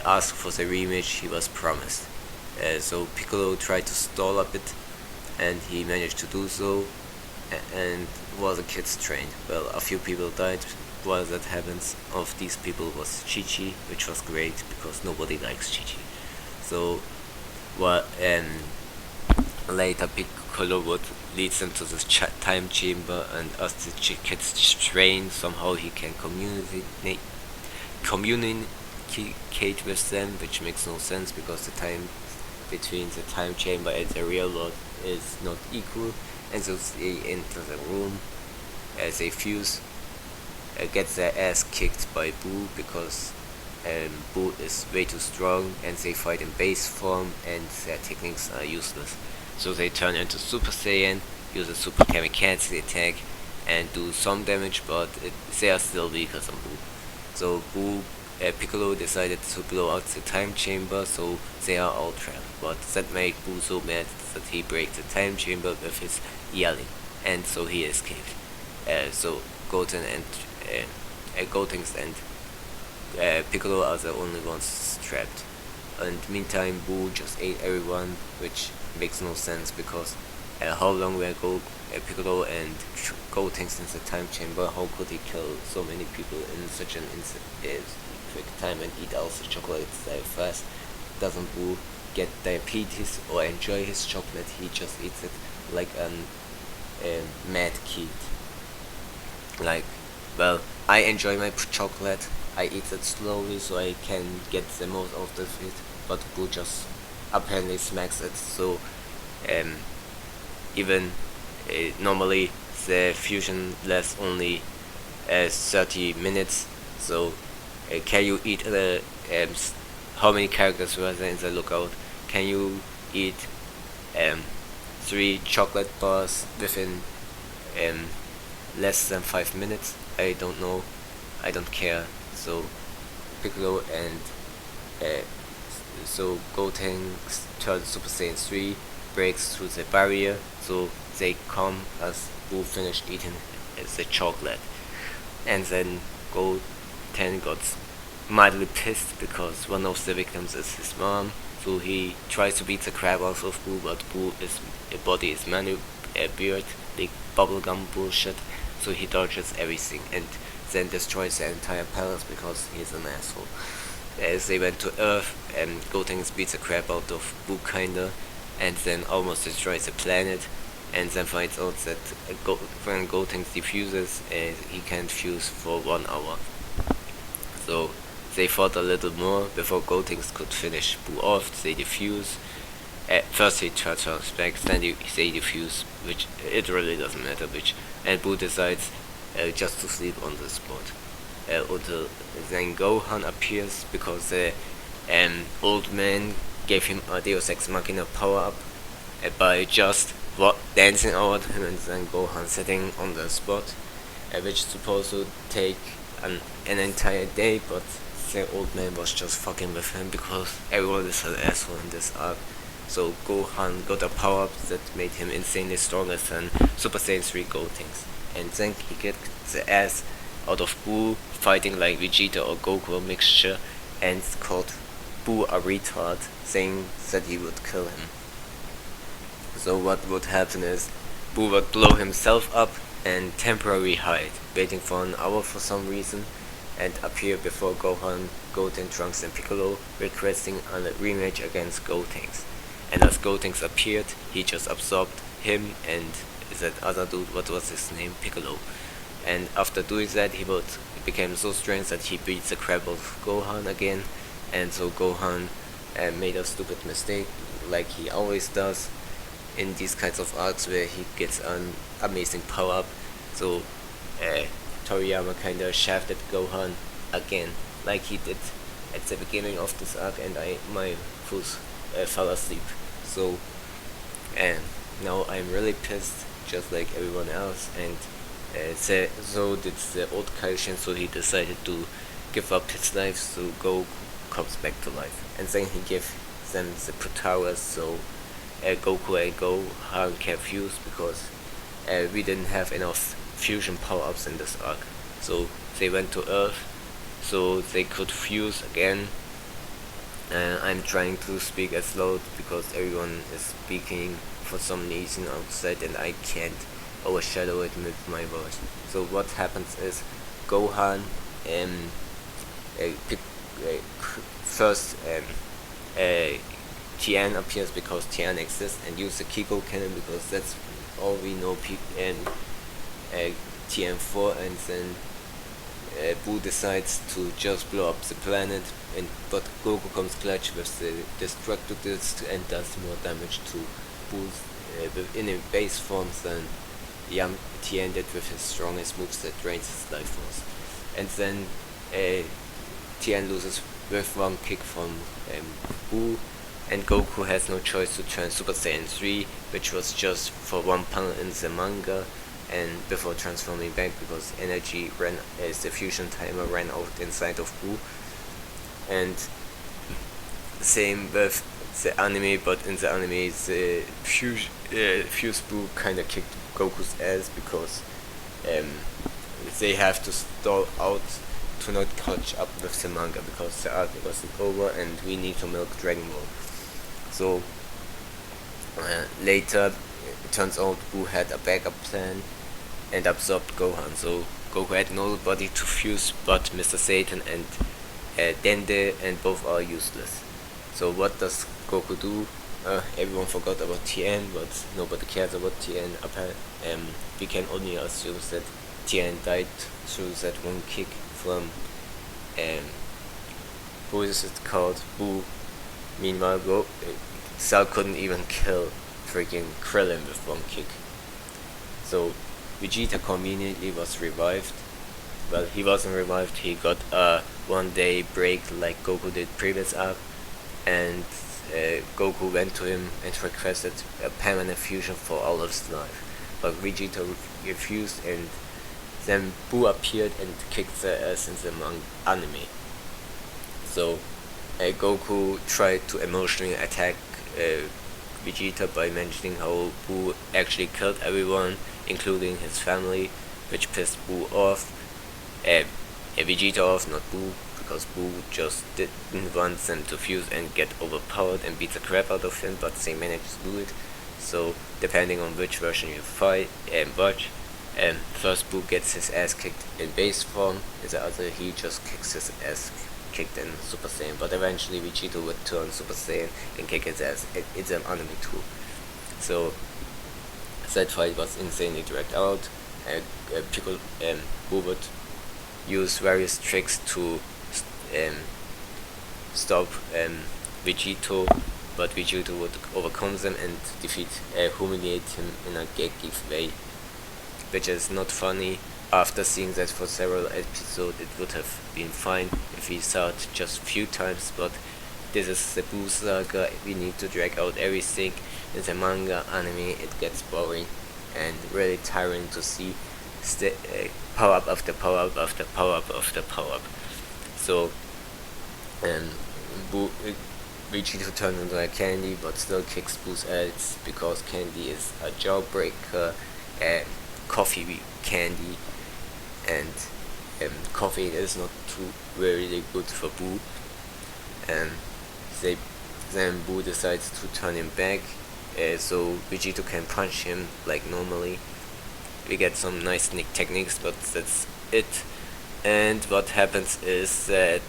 asked for the rematch he was promised. So Piccolo tried to stall a bit, and he managed to do so, and while the kids trained, well, a few people died while that happens. Of these people was Chi-Chi, which was great, because nobody likes Chi-Chi. So later Piccolo would lead them to this time chamber, and as the kids train, somehow he can communicate with them, which makes no sense, because the time between the time chamber and the real world is not equal. And so they enter the room, as they fuse, get their ass kicked by Buu, because Buu is way too strong, and they fight in base form, and their techniques are useless. So they turn into Super Saiyan, use a Super Kamikaze attack, and do some damage, but they are still weaker than Buu. So Piccolo decided to blow out the time chamber, so they are all trapped. But that made Buu so mad that he breaks the time chamber with his yelling, and so he escaped. So Goten and Gotenks and Piccolo are the only ones trapped. And meantime, Buu just ate everyone, which makes no sense, because how long were Piccolo and Gotenks in the time chamber? How could he kill so many people in such an quick time and eat all the chocolates so fast? Doesn't Buu get diabetes or enjoy his chocolate? He just eats it like a mad kid. Like, well, I enjoy my chocolate, I eat it slowly so I can get the most out of it, but Buu just apparently smacks it. So even normally the fusion lasts only 30 minutes, so can you eat how many characters were there in the lookout? Can you eat 3 chocolate bars within less than 5 minutes? I don't know, I don't care. So Piccolo and so Goten turns Super Saiyan 3, breaks through the barrier, so they come as Buu finished eating the chocolate, and then Goten got mildly pissed because one of the victims is his mom. So he tries to beat the crap out of Buu, but Buu's body is beard, like bubblegum bullshit. So he dodges everything and then destroys the entire palace because he's an asshole. As they went to Earth, Goten beats the crap out of Buu kinda, and then almost destroys the planet, and then finds out that when Goten defuses, he can't fuse for 1 hour. So they fought a little more before Goten could finish Buu off. They defuse. First he transforms back, then they defuse, which it really doesn't matter which, and Buu decides just to sleep on the spot. Until then Gohan appears because the old man gave him a Deus Ex Machina power up by just dancing around him, and then Gohan sitting on the spot, which is supposed to take an entire day, but the old man was just fucking with him because everyone is an asshole in this arc. So Gohan got a power up that made him insanely stronger than Super Saiyan 3 Gotenks, and then he kicked the ass out of Buu, fighting like Vegeta or Goku mixture, and called Buu a retard, saying that he would kill him. So what would happen is Buu would blow himself up and temporarily hide, waiting for an hour for some reason, and appear before Gohan, Goten, Trunks and Piccolo, requesting a rematch against Gotenks. And as Gotenks appeared, he just absorbed him and that other dude, what was his name, Piccolo. And after doing that, he became so strong that he beat the crap of Gohan again, and so Gohan made a stupid mistake, like he always does in these kinds of arcs where he gets an amazing power up. So Toriyama kinda shafted Gohan again, like he did at the beginning of this arc, and my foot fell asleep. So now I'm really pissed, just like everyone else, and so did the old Kaishin, so he decided to give up his life so Goku comes back to life. And then he gave them the powers so Goku and Gohan can fuse, because we didn't have enough fusion power-ups in this arc. So they went to Earth so they could fuse again. I'm trying to speak as loud because everyone is speaking for some reason outside and I can't overshadow it with my voice. So what happens is Gohan first Tien appears because Tien exists, and use the Kiko cannon because that's all we know Tien for, and then Buu decides to just blow up the planet, but Goku comes clutch with the destructo disc and does more damage to Buu's in a base form than Tien did with his strongest moves that drains his life force. And then Tien loses with one kick from Buu, and Goku has no choice to turn Super Saiyan 3, which was just for one panel in the manga, and before transforming back because energy ran as the fusion timer ran out inside of Buu. And same with the anime, but in the anime the fuse Buu kinda kicked Goku's ass because they have to stall out to not catch up with the manga because the arc wasn't over and we need to milk Dragon Ball. So later it turns out Buu had a backup plan and absorbed Gohan, so Goku had nobody to fuse but Mr. Satan and Dende, and both are useless. So what does Goku do? Everyone forgot about Tien, but nobody cares about Tien. We can only assume that Tien died through that one kick from who is it called? Buu. Meanwhile, Cell couldn't even kill freaking Krillin with one kick. So Vegeta conveniently was revived. Well, he wasn't revived, he got a 1 day break like Goku did previous arc, and Goku went to him and requested a permanent fusion for all of his life. But Vegeta refused, and then Buu appeared and kicked their ass in the anime. So Goku tried to emotionally attack Vegeta by mentioning how Buu actually killed everyone, including his family, which pissed Buu off. Vegeta off, not Buu, because Buu just didn't want them to fuse and get overpowered and beat the crap out of him, but they managed to do it. So depending on which version you watch, first Buu gets his ass kicked in base form, and the other he just kicks his ass kicked in Super Saiyan, but eventually Vegeta would turn Super Saiyan and kick his ass. It's an anime too. So that fight was insanely dragged out. Piccolo Buu would use various tricks to stop Vegeta, but Vegeta would overcome them and humiliate him in a Jacky way, which is not funny. After seeing that for several episodes, it would have been fine if we saw it just a few times, but this is the Buu Saga. We need to drag out everything. In the manga anime, it gets boring and really tiring to see power up after power up after power up after power up. So Vegeta turns into a candy, but still kicks Buu's ass because candy is a jawbreaker, coffee candy, and coffee is not too really good for Buu. And then Buu decides to turn him back, so Vegeta can punch him like normally. We get some nice techniques, but that's it. And what happens is that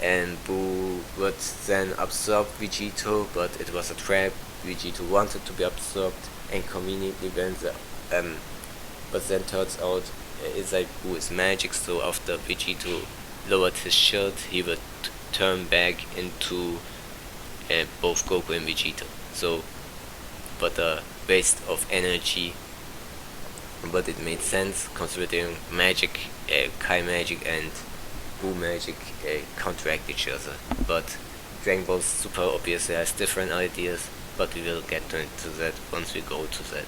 Buu would then absorb Vegeta, but it was a trap. Vegeta wanted to be absorbed, and conveniently when but then turns out it's like Buu is magic, so after Vegeta lowered his shield, he would turn back into both Goku and Vegeta. So, but a waste of energy, but it made sense considering magic, Kai magic and Buu magic counteract each other. But Dragon Ball Super obviously has different ideas, but we will get into that once we go to that.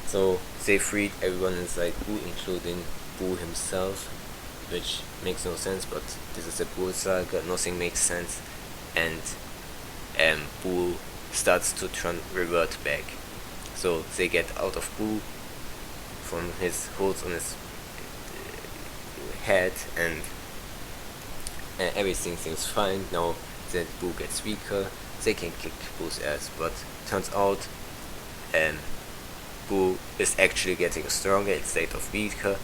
So they freed everyone inside Buu, including Buu himself, which makes no sense, but this is a Buu Saga, nothing makes sense, and Buu starts to revert back. So they get out of Buu from his holes on his head, and everything seems fine. Now that Buu gets weaker, they can kick Buu's ass, but turns out Buu is actually getting stronger instead of weaker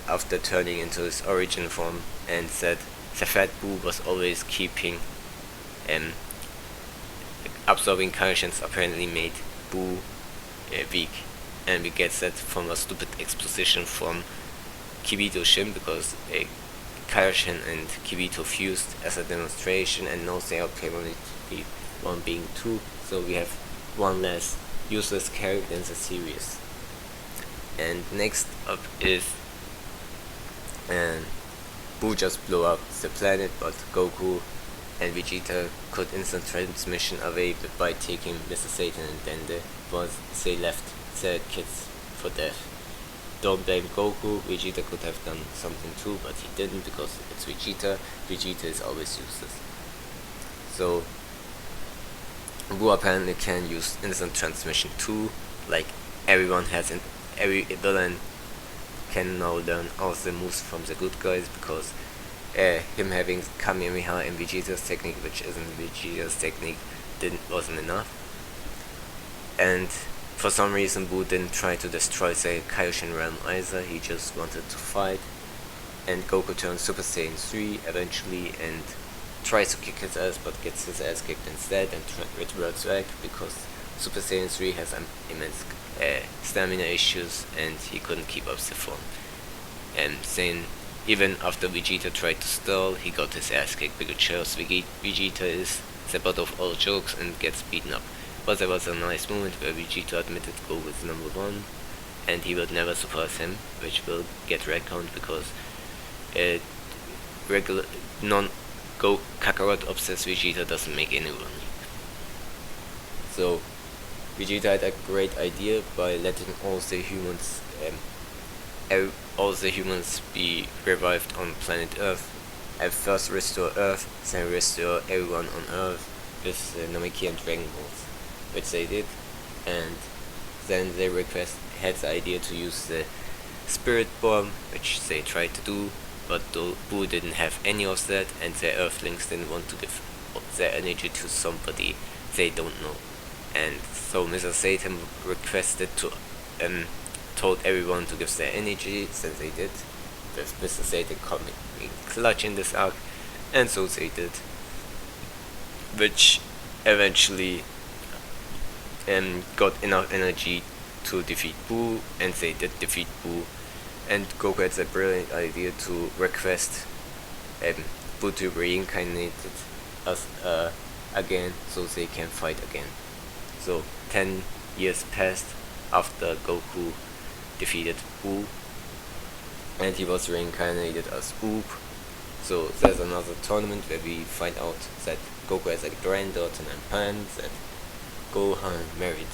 after turning into his origin form, and that the fat Buu was always keeping absorbing Kaioshins apparently made Buu weak, and we get that from a stupid exposition from Kibito Shin, because Kaioshin and Kibito fused as a demonstration, and now they are capable of one being two, so we have one less useless character in the series. And next up is Buu just blew up the planet, but Goku and Vegeta could instant transmission away by taking Mr. Satan and Dende, but they left their kids for death. Don't blame Goku, Vegeta could have done something too, but he didn't because it's Vegeta. Vegeta is always useless. So Buu apparently can use instant transmission too, like everyone has, and every villain can now learn all the moves from the good guys, because him having Kamehameha and Vegeta's technique, which isn't Vegeta's technique, wasn't enough. And for some reason Buu didn't try to destroy the Kaioshin realm either, he just wanted to fight. And Goku turns Super Saiyan 3 eventually and tries to kick his ass, but gets his ass kicked instead and reverts back because Super Saiyan 3 has immense stamina issues and he couldn't keep up the form. And then even after Vegeta tried to stall, he got his ass kicked because Vegeta is the butt of all jokes and gets beaten up. But there was a nice moment where Vegeta admitted Goku is number one and he would never surpass him, which will get retconned because regular non-Go Kakarot obsessed Vegeta doesn't make anyone. So Vegeta had a great idea by letting all the humans be revived on planet Earth. At first restore Earth, then restore everyone on Earth with Namek and Dragon Balls. which they did, and then they had the idea to use the spirit bomb, which they tried to do, but Buu didn't have any of that, and their Earthlings didn't want to give their energy to somebody they don't know. And so Mr. Satan requested to told everyone to give their energy, since they did, with Mr. Satan coming in clutch in this arc, and so they did, which eventually got enough energy to defeat Buu, and they did defeat Buu, and Goku had the brilliant idea to request Buu to reincarnate us again, so they can fight again. So 10 years passed after Goku defeated Buu, and he was reincarnated as Oop. So there's another tournament where we find out that Goku has a granddaughter named Pan, that Gohan married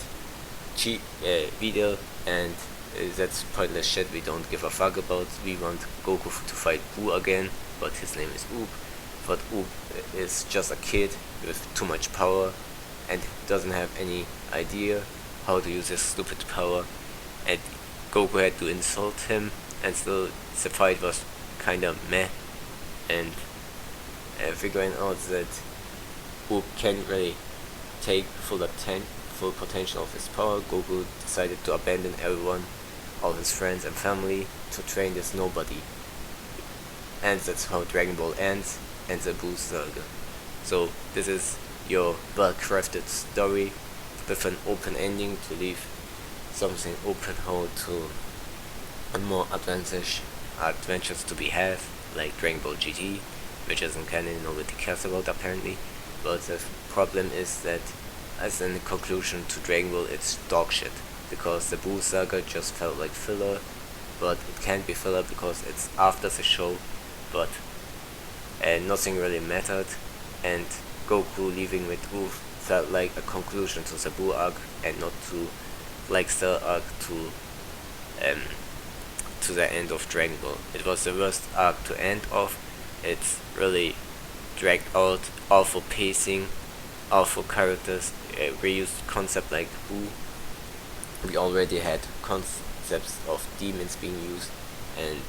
Videl, and that's pointless shit we don't give a fuck about. We want Goku to fight Buu again, but his name is Oop. But Oop is just a kid with too much power and doesn't have any idea how to use his stupid power, and Goku had to insult him, and still the fight was kinda meh. And figuring out that Oop can't really take full potential of his power, Goku decided to abandon everyone, all his friends and family, to train this nobody. And that's how Dragon Ball ends, and the Buu Saga. So this is your well-crafted story with an open ending to leave something open how to more adventures to be had, like Dragon Ball GT, which isn't canon, nobody cares about apparently. But the problem is that, as in conclusion to Dragon Ball, it's dog shit, because the Buu Saga just felt like filler, but it can't be filler because it's after the show, but nothing really mattered, and Goku leaving with Buu felt like a conclusion to the Buu arc, and not to like Cell arc to the end of Dragon Ball. It was the worst arc to end off. It's really dragged out, awful pacing, awful characters, reused concept like Buu. We already had concepts of demons being used, and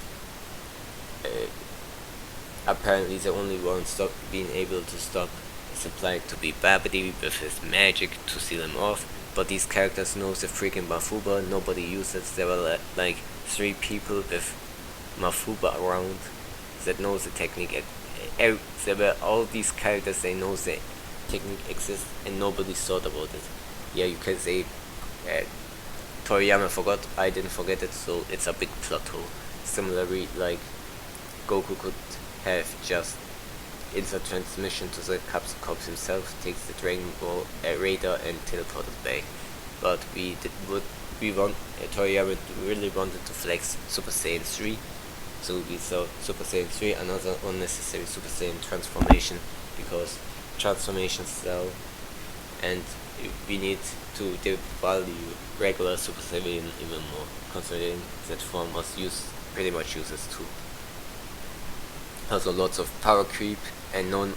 apparently the only one being able to stop is implied to be Babidi with his magic to seal him off. But these characters know the freaking Mafuba, nobody uses. There were like 3 people with Mafuba around that know the technique. There were all these characters, they know the technique exists, and nobody thought about it. Yeah, you can say Toriyama forgot, I didn't forget it, so it's a big plot hole. Similarly, like Goku could have just insert transmission to the Capsule Corps himself, takes the Dragon Ball radar and teleported back. But Toriyama really wanted to flex Super Saiyan 3, so we saw Super Saiyan 3, another unnecessary Super Saiyan transformation, because transformations sell, and we need to devalue regular Super Saiyan even more, considering that form was pretty much useless too. Also lots of power creep, and none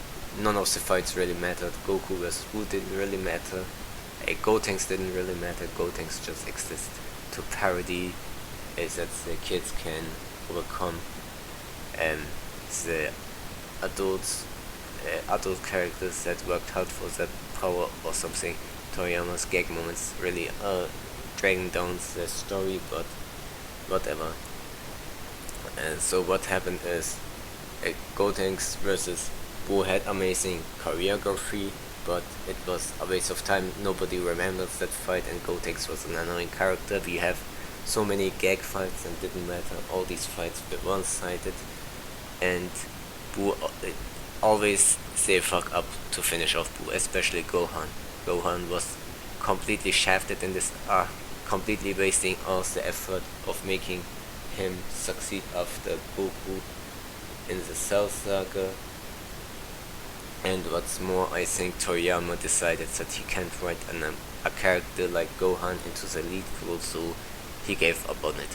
of the fights really mattered. Goku vs. Buu didn't really matter. Gotenks didn't really matter. Gotenks just exist to parody is that the kids can overcome the adult characters that worked hard for that power or something. Toriyama's gag moments really dragging down the story, but whatever. And so what happened is Gotenks vs. Buu had amazing choreography, but it was a waste of time. Nobody remembers that fight, and Gotenks was an annoying character. We have so many gag fights and didn't matter. All these fights were one-sided, and Buu always say fuck up to finish off Buu, especially Gohan. Gohan was completely shafted in this arc, completely wasting all the effort of making him succeed after Goku in the Cell Saga. And what's more, I think Toriyama decided that he can't write a character like Gohan into the lead role, so he gave up on it.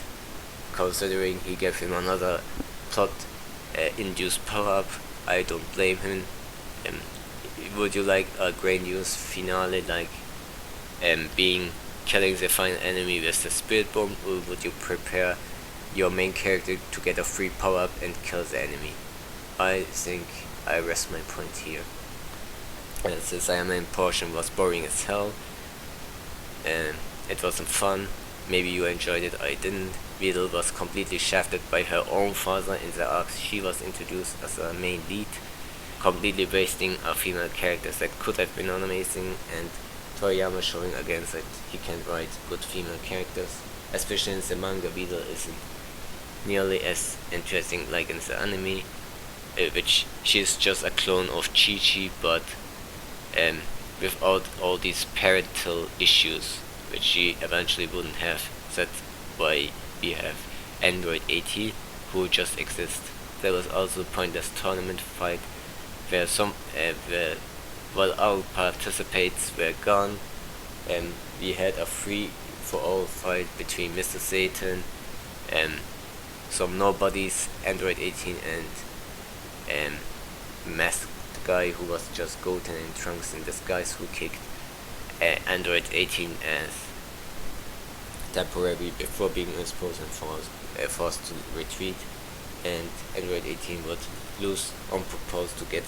Considering he gave him another plot-induced power-up, I don't blame him. Would you like a grandiose finale like being killing the final enemy with the spirit bomb, or would you prepare your main character to get a free power up and kill the enemy? I think I rest my point here. The Saiyaman portion was boring as hell, and it wasn't fun. Maybe you enjoyed it, I didn't. Videl was completely shafted by her own father in the arcs she was introduced as a main lead, completely wasting a female character that could have been amazing, and Toriyama showing again that he can write good female characters, especially in the manga. Videl isn't nearly as interesting like in the anime, which she's just a clone of Chi-Chi, but without all these parental issues, which she eventually wouldn't have. That's why we have Android 80, who just exists. There was also a pointless tournament fight where while all participants were gone, we had a free-for-all fight between Mr. Satan, some nobodies, Android 18, and masked guy who was just Goten in Trunks in disguise, who kicked Android 18 as temporary before being exposed and forced to retreat, and Android 18 would lose on purpose to get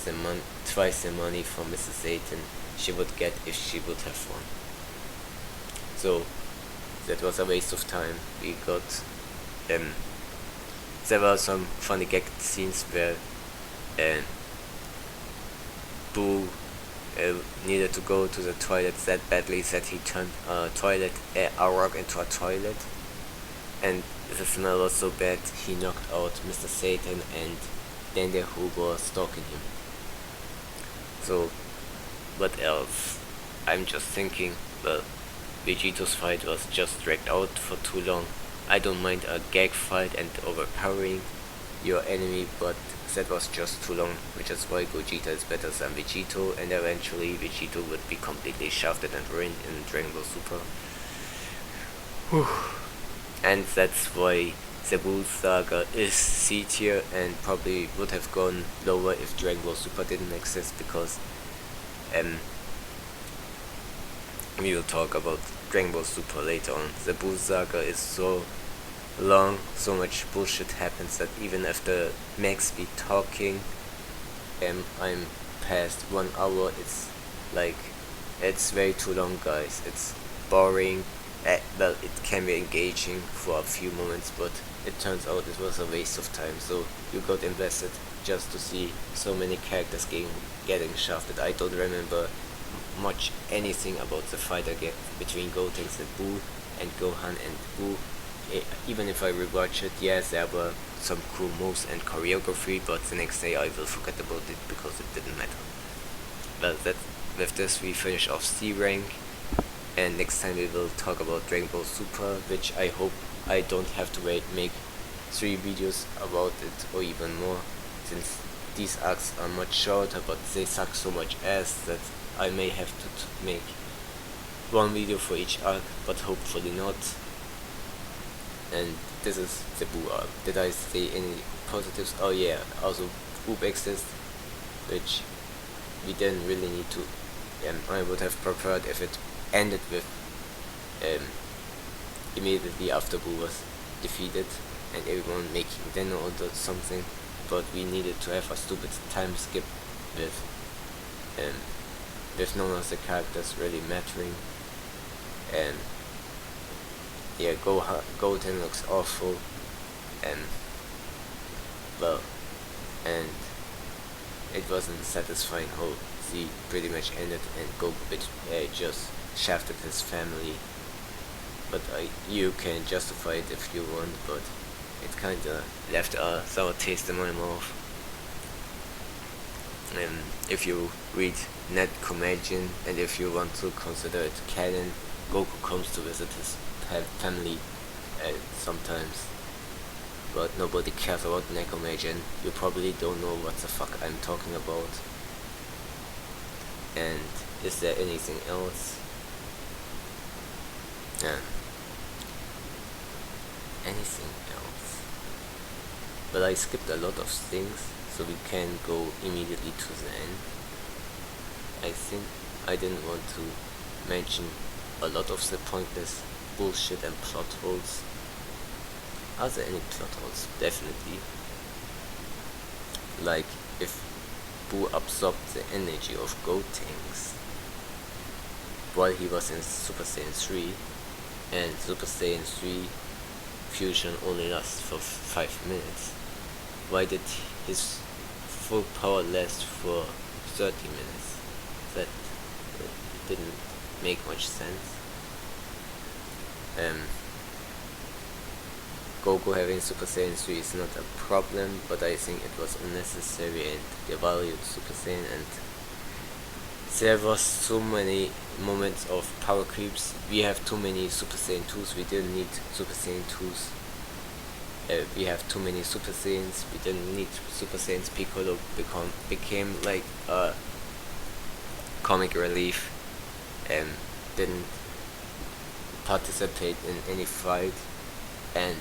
twice the money from Mrs. Satan she would get if she would have won. So that was a waste of time. We got there were some funny gag scenes where Buu needed to go to the toilet that badly that he turned a rock into a toilet, and the smell was so bad he knocked out Mr. Satan and Dende, who was stalking him. So what else? I'm just thinking, well, Vegeto's fight was just dragged out for too long. I don't mind a gag fight and overpowering your enemy, but that was just too long, which is why Gogeta is better than Vegeto, and eventually Vegeto would be completely shafted and ruined in Dragon Ball Super. And that's why the Buu Saga is C tier and probably would have gone lower if Dragon Ball Super didn't exist, because we will talk about Dragon Ball Super later on. The Buu Saga is so long, so much bullshit happens that even after max speed talking, I'm past 1 hour. It's like, it's way too long, guys. It's boring. Well, it can be engaging for a few moments, but it turns out it was a waste of time. So you got invested just to see so many characters getting shafted. I don't remember much anything about the fight again between Goten and Buu and Gohan and Buu. Even if I rewatch it, yes, there were some cool moves and choreography, but the next day I will forget about it because it didn't matter. Well, with this we finish off C rank, and next time we will talk about Dragon Ball Super, which I hope I don't have to make 3 videos about it or even more, since these arcs are much shorter, but they suck so much ass that I may have to make 1 video for each arc, but hopefully not. And this is the Buu Arc. Did I say any positives? Oh yeah, also Buu exists, which we didn't really need to. I would have preferred if it ended with immediately after Buu was defeated and everyone making dinner or something, but we needed to have a stupid time skip with none of the characters really mattering. And yeah, Goten looks awful, and well, and it wasn't satisfying how Z pretty much ended, and Goku just shafted his family. But you can justify it if you want, but it kinda left a sour taste in my mouth. And if you read Net Comedian, and if you want to consider it canon, Goku comes to visit his family sometimes, but nobody cares about Necromagian. You probably don't know what the fuck I'm talking about. And is there anything else? Anything else? But I skipped a lot of things, so we can go immediately to the end. I think I didn't want to mention a lot of the pointless bullshit and plot holes. Are there any plot holes? Definitely. Like if Buu absorbed the energy of Gotenks while he was in Super Saiyan 3, and Super Saiyan 3 fusion only lasts for 5 minutes. Why did his full power last for 30 minutes? That didn't make much sense. Goku having Super Saiyan 3 is not a problem, but I think it was unnecessary and devalued Super Saiyan, and there was so many moments of power creeps. We have too many Super Saiyan 2s, we didn't need Super Saiyan 2s. We have too many Super Saiyans, we didn't need Super Saiyans. Piccolo became like a comic relief and didn't participate in any fight, and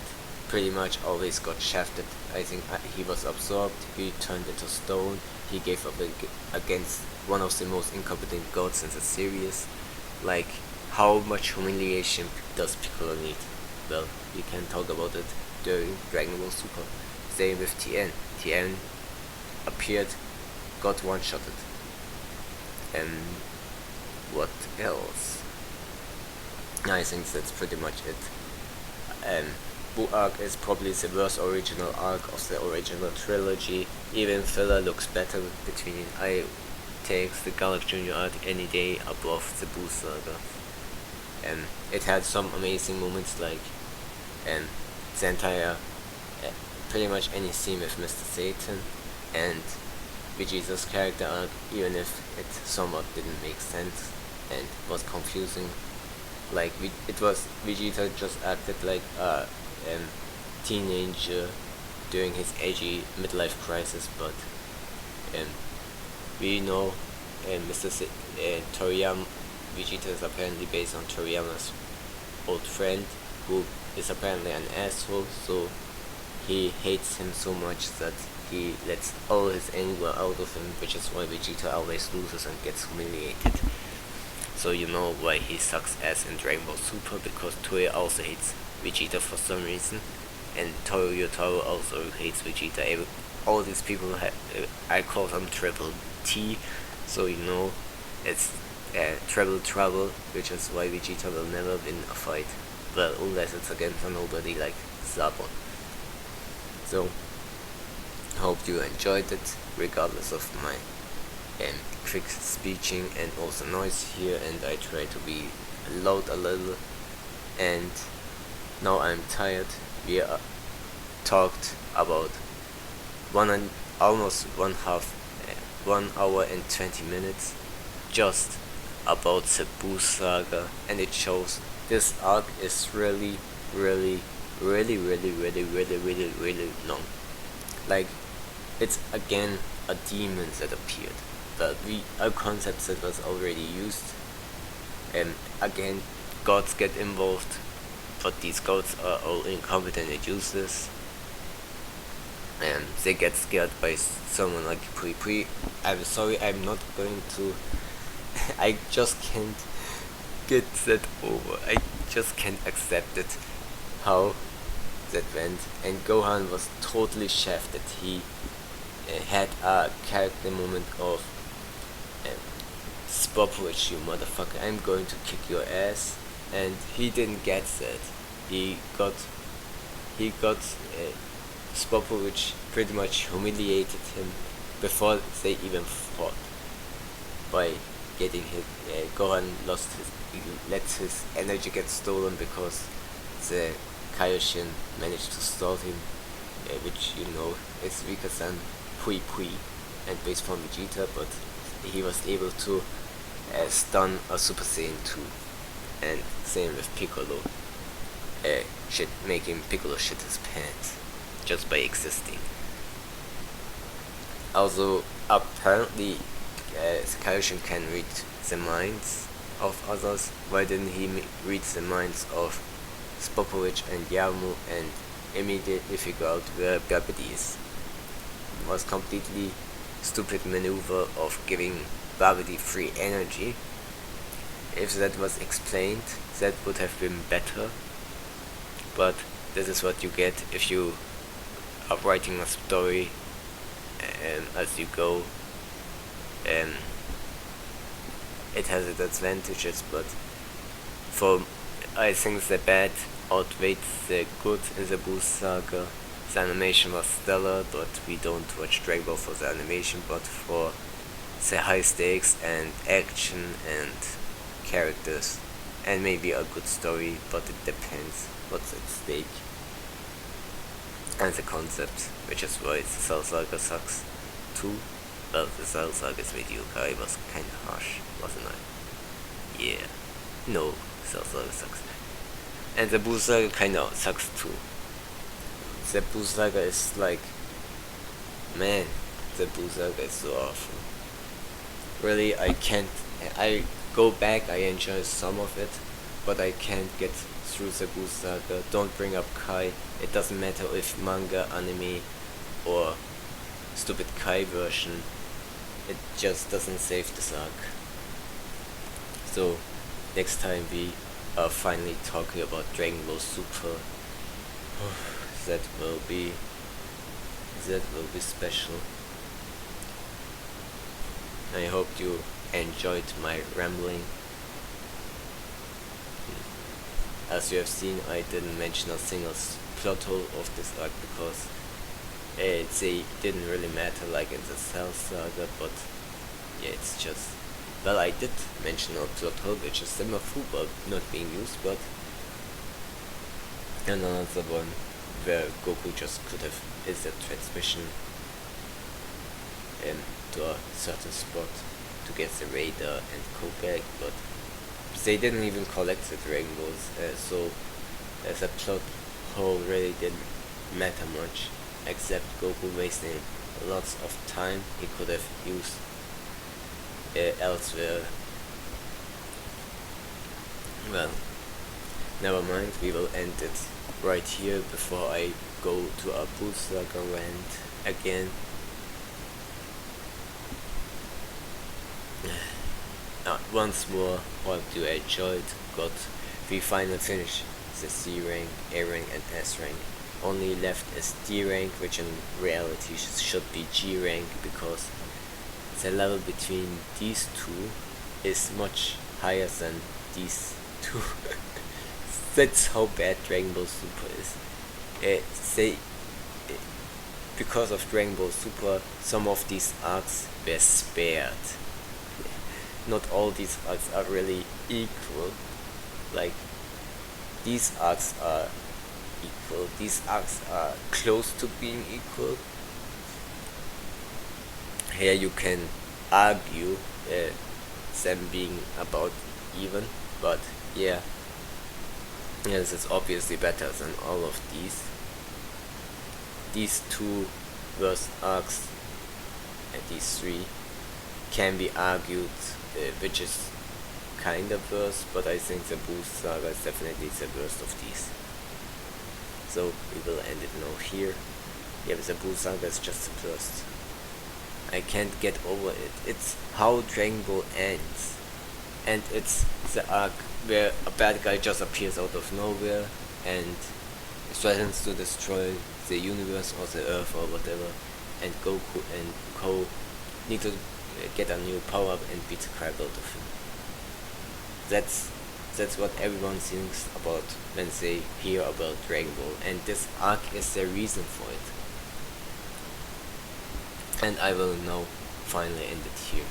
pretty much always got shafted. I think he was absorbed, he turned into stone, he gave up against one of the most incompetent gods in the series. Like, how much humiliation does Piccolo need? Well, we can talk about it during Dragon Ball Super. Same with Tien. Tien appeared, got one-shotted. And what else? I think that's pretty much it. Buu Arc is probably the worst original arc of the original trilogy. Even filler looks better between. I take the Galak Jr. arc any day above the Buu Saga. It had some amazing moments, like the entire, pretty much any scene with Mr. Satan and Vegeta's character arc, even if it somewhat didn't make sense and was confusing. Like, Vegeta just acted like a teenager during his edgy midlife crisis, but we know Toriyama, Vegeta is apparently based on Toriyama's old friend, who is apparently an asshole, so he hates him so much that he lets all his anger out of him, which is why Vegeta always loses and gets humiliated. So you know why he sucks ass in Dragon Ball Super, because Toei also hates Vegeta for some reason, and Toru Yotaro also hates Vegeta. All these people I call them Triple T, so you know it's Treble Trouble, which is why Vegeta will never win a fight. Well, unless it's against nobody like Zabon. So, hope you enjoyed it, regardless of my quick speeching and also noise here, and I try to be loud a little. And now I'm tired. We talked about almost 1 hour and 20 minutes just about the Buu Saga, and it shows this arc is really long. Like, it's again a demon that appeared, but a concept that was already used, and again gods get involved, but these gods are all incompetent and useless, and they get scared by someone like Pui. I'm sorry, I'm not going to I just can't get that over. I just can't accept it, how that went. And Gohan was totally shafted. He had a character moment of Spopovich, you motherfucker, I'm going to kick your ass, and he didn't get that. He got Spopovich pretty much humiliated him before they even fought by getting hit. Gohan let his energy get stolen because the Kaioshin managed to stall him, which you know is weaker than Pui and base form Vegeta, but he was able to stun a Super Saiyan 2, and same with Piccolo, making Piccolo shit his pants just by existing. Also, apparently Kaioshin can read the minds of others. Why didn't he read the minds of Spopovich and Yamu and immediately figure out where Babidi is? It was completely stupid maneuver of giving Babidi free energy, If that was explained, that would have been better. But this is what you get if you are writing a story as you go. It has its advantages, but I think the bad outweighed the good in the Buu Saga. The animation was stellar, but we don't watch Dragon Ball for the animation, but for the high stakes and action and characters, and maybe a good story, but it depends what's at stake. And the concept, which is why the Cell Saga sucks too. Well, the Cell Saga's mediocre. I was kinda harsh, wasn't I? Yeah. No, Cell Saga sucks. And the Buu Saga kinda sucks too. The Buu Saga is like, man, the Buu Saga is so awful. Really, I go back, I enjoy some of it, but I can't get through the Buu Saga. Don't bring up Kai. It doesn't matter if manga, anime, or stupid Kai version. It just doesn't save this arc. So, next time we are finally talking about Dragon Ball Super. that will be special. I hope you enjoyed my rambling. As you have seen, I didn't mention a single plot hole of this arc because they didn't really matter like in the Cell Saga, but yeah, it's just, well, I did mention a plot hole which is semaphore not being used, but another one where Goku just could have hit the transmission to a certain spot to get the radar and go back, but they didn't even collect the Dragon Balls, so as a plot hole really didn't matter much, except Goku wasting lots of time he could have used elsewhere. Well, never mind, we will end it right here before I go to a Buu Saga rant again. Once more, hope you enjoyed. We finally finished the C rank, A rank and S rank. Only left is D rank, which in reality should be G rank, because the level between these two is much higher than these two. That's how bad Dragon Ball Super is. Because of Dragon Ball Super, some of these arcs were spared. Not all these arcs are really equal. Like, these arcs are equal. These arcs are close to being equal. Here you can argue them being about even, but yeah, this is obviously better than all of these. These two worst arcs and these three can be argued which is kinda worse, but I think the Buu Saga is definitely the worst of these. So we will end it now here. Yeah, but the Buu Saga is just the worst. I can't get over it. It's how Dragon Ball ends. And it's the arc where a bad guy just appears out of nowhere and threatens to destroy the universe or the earth or whatever, and Goku and Ko need to get a new power up and beat the crap out of him. That's what everyone thinks about when they hear about Dragon Ball, and this arc is the reason for it. And I will now finally end it here.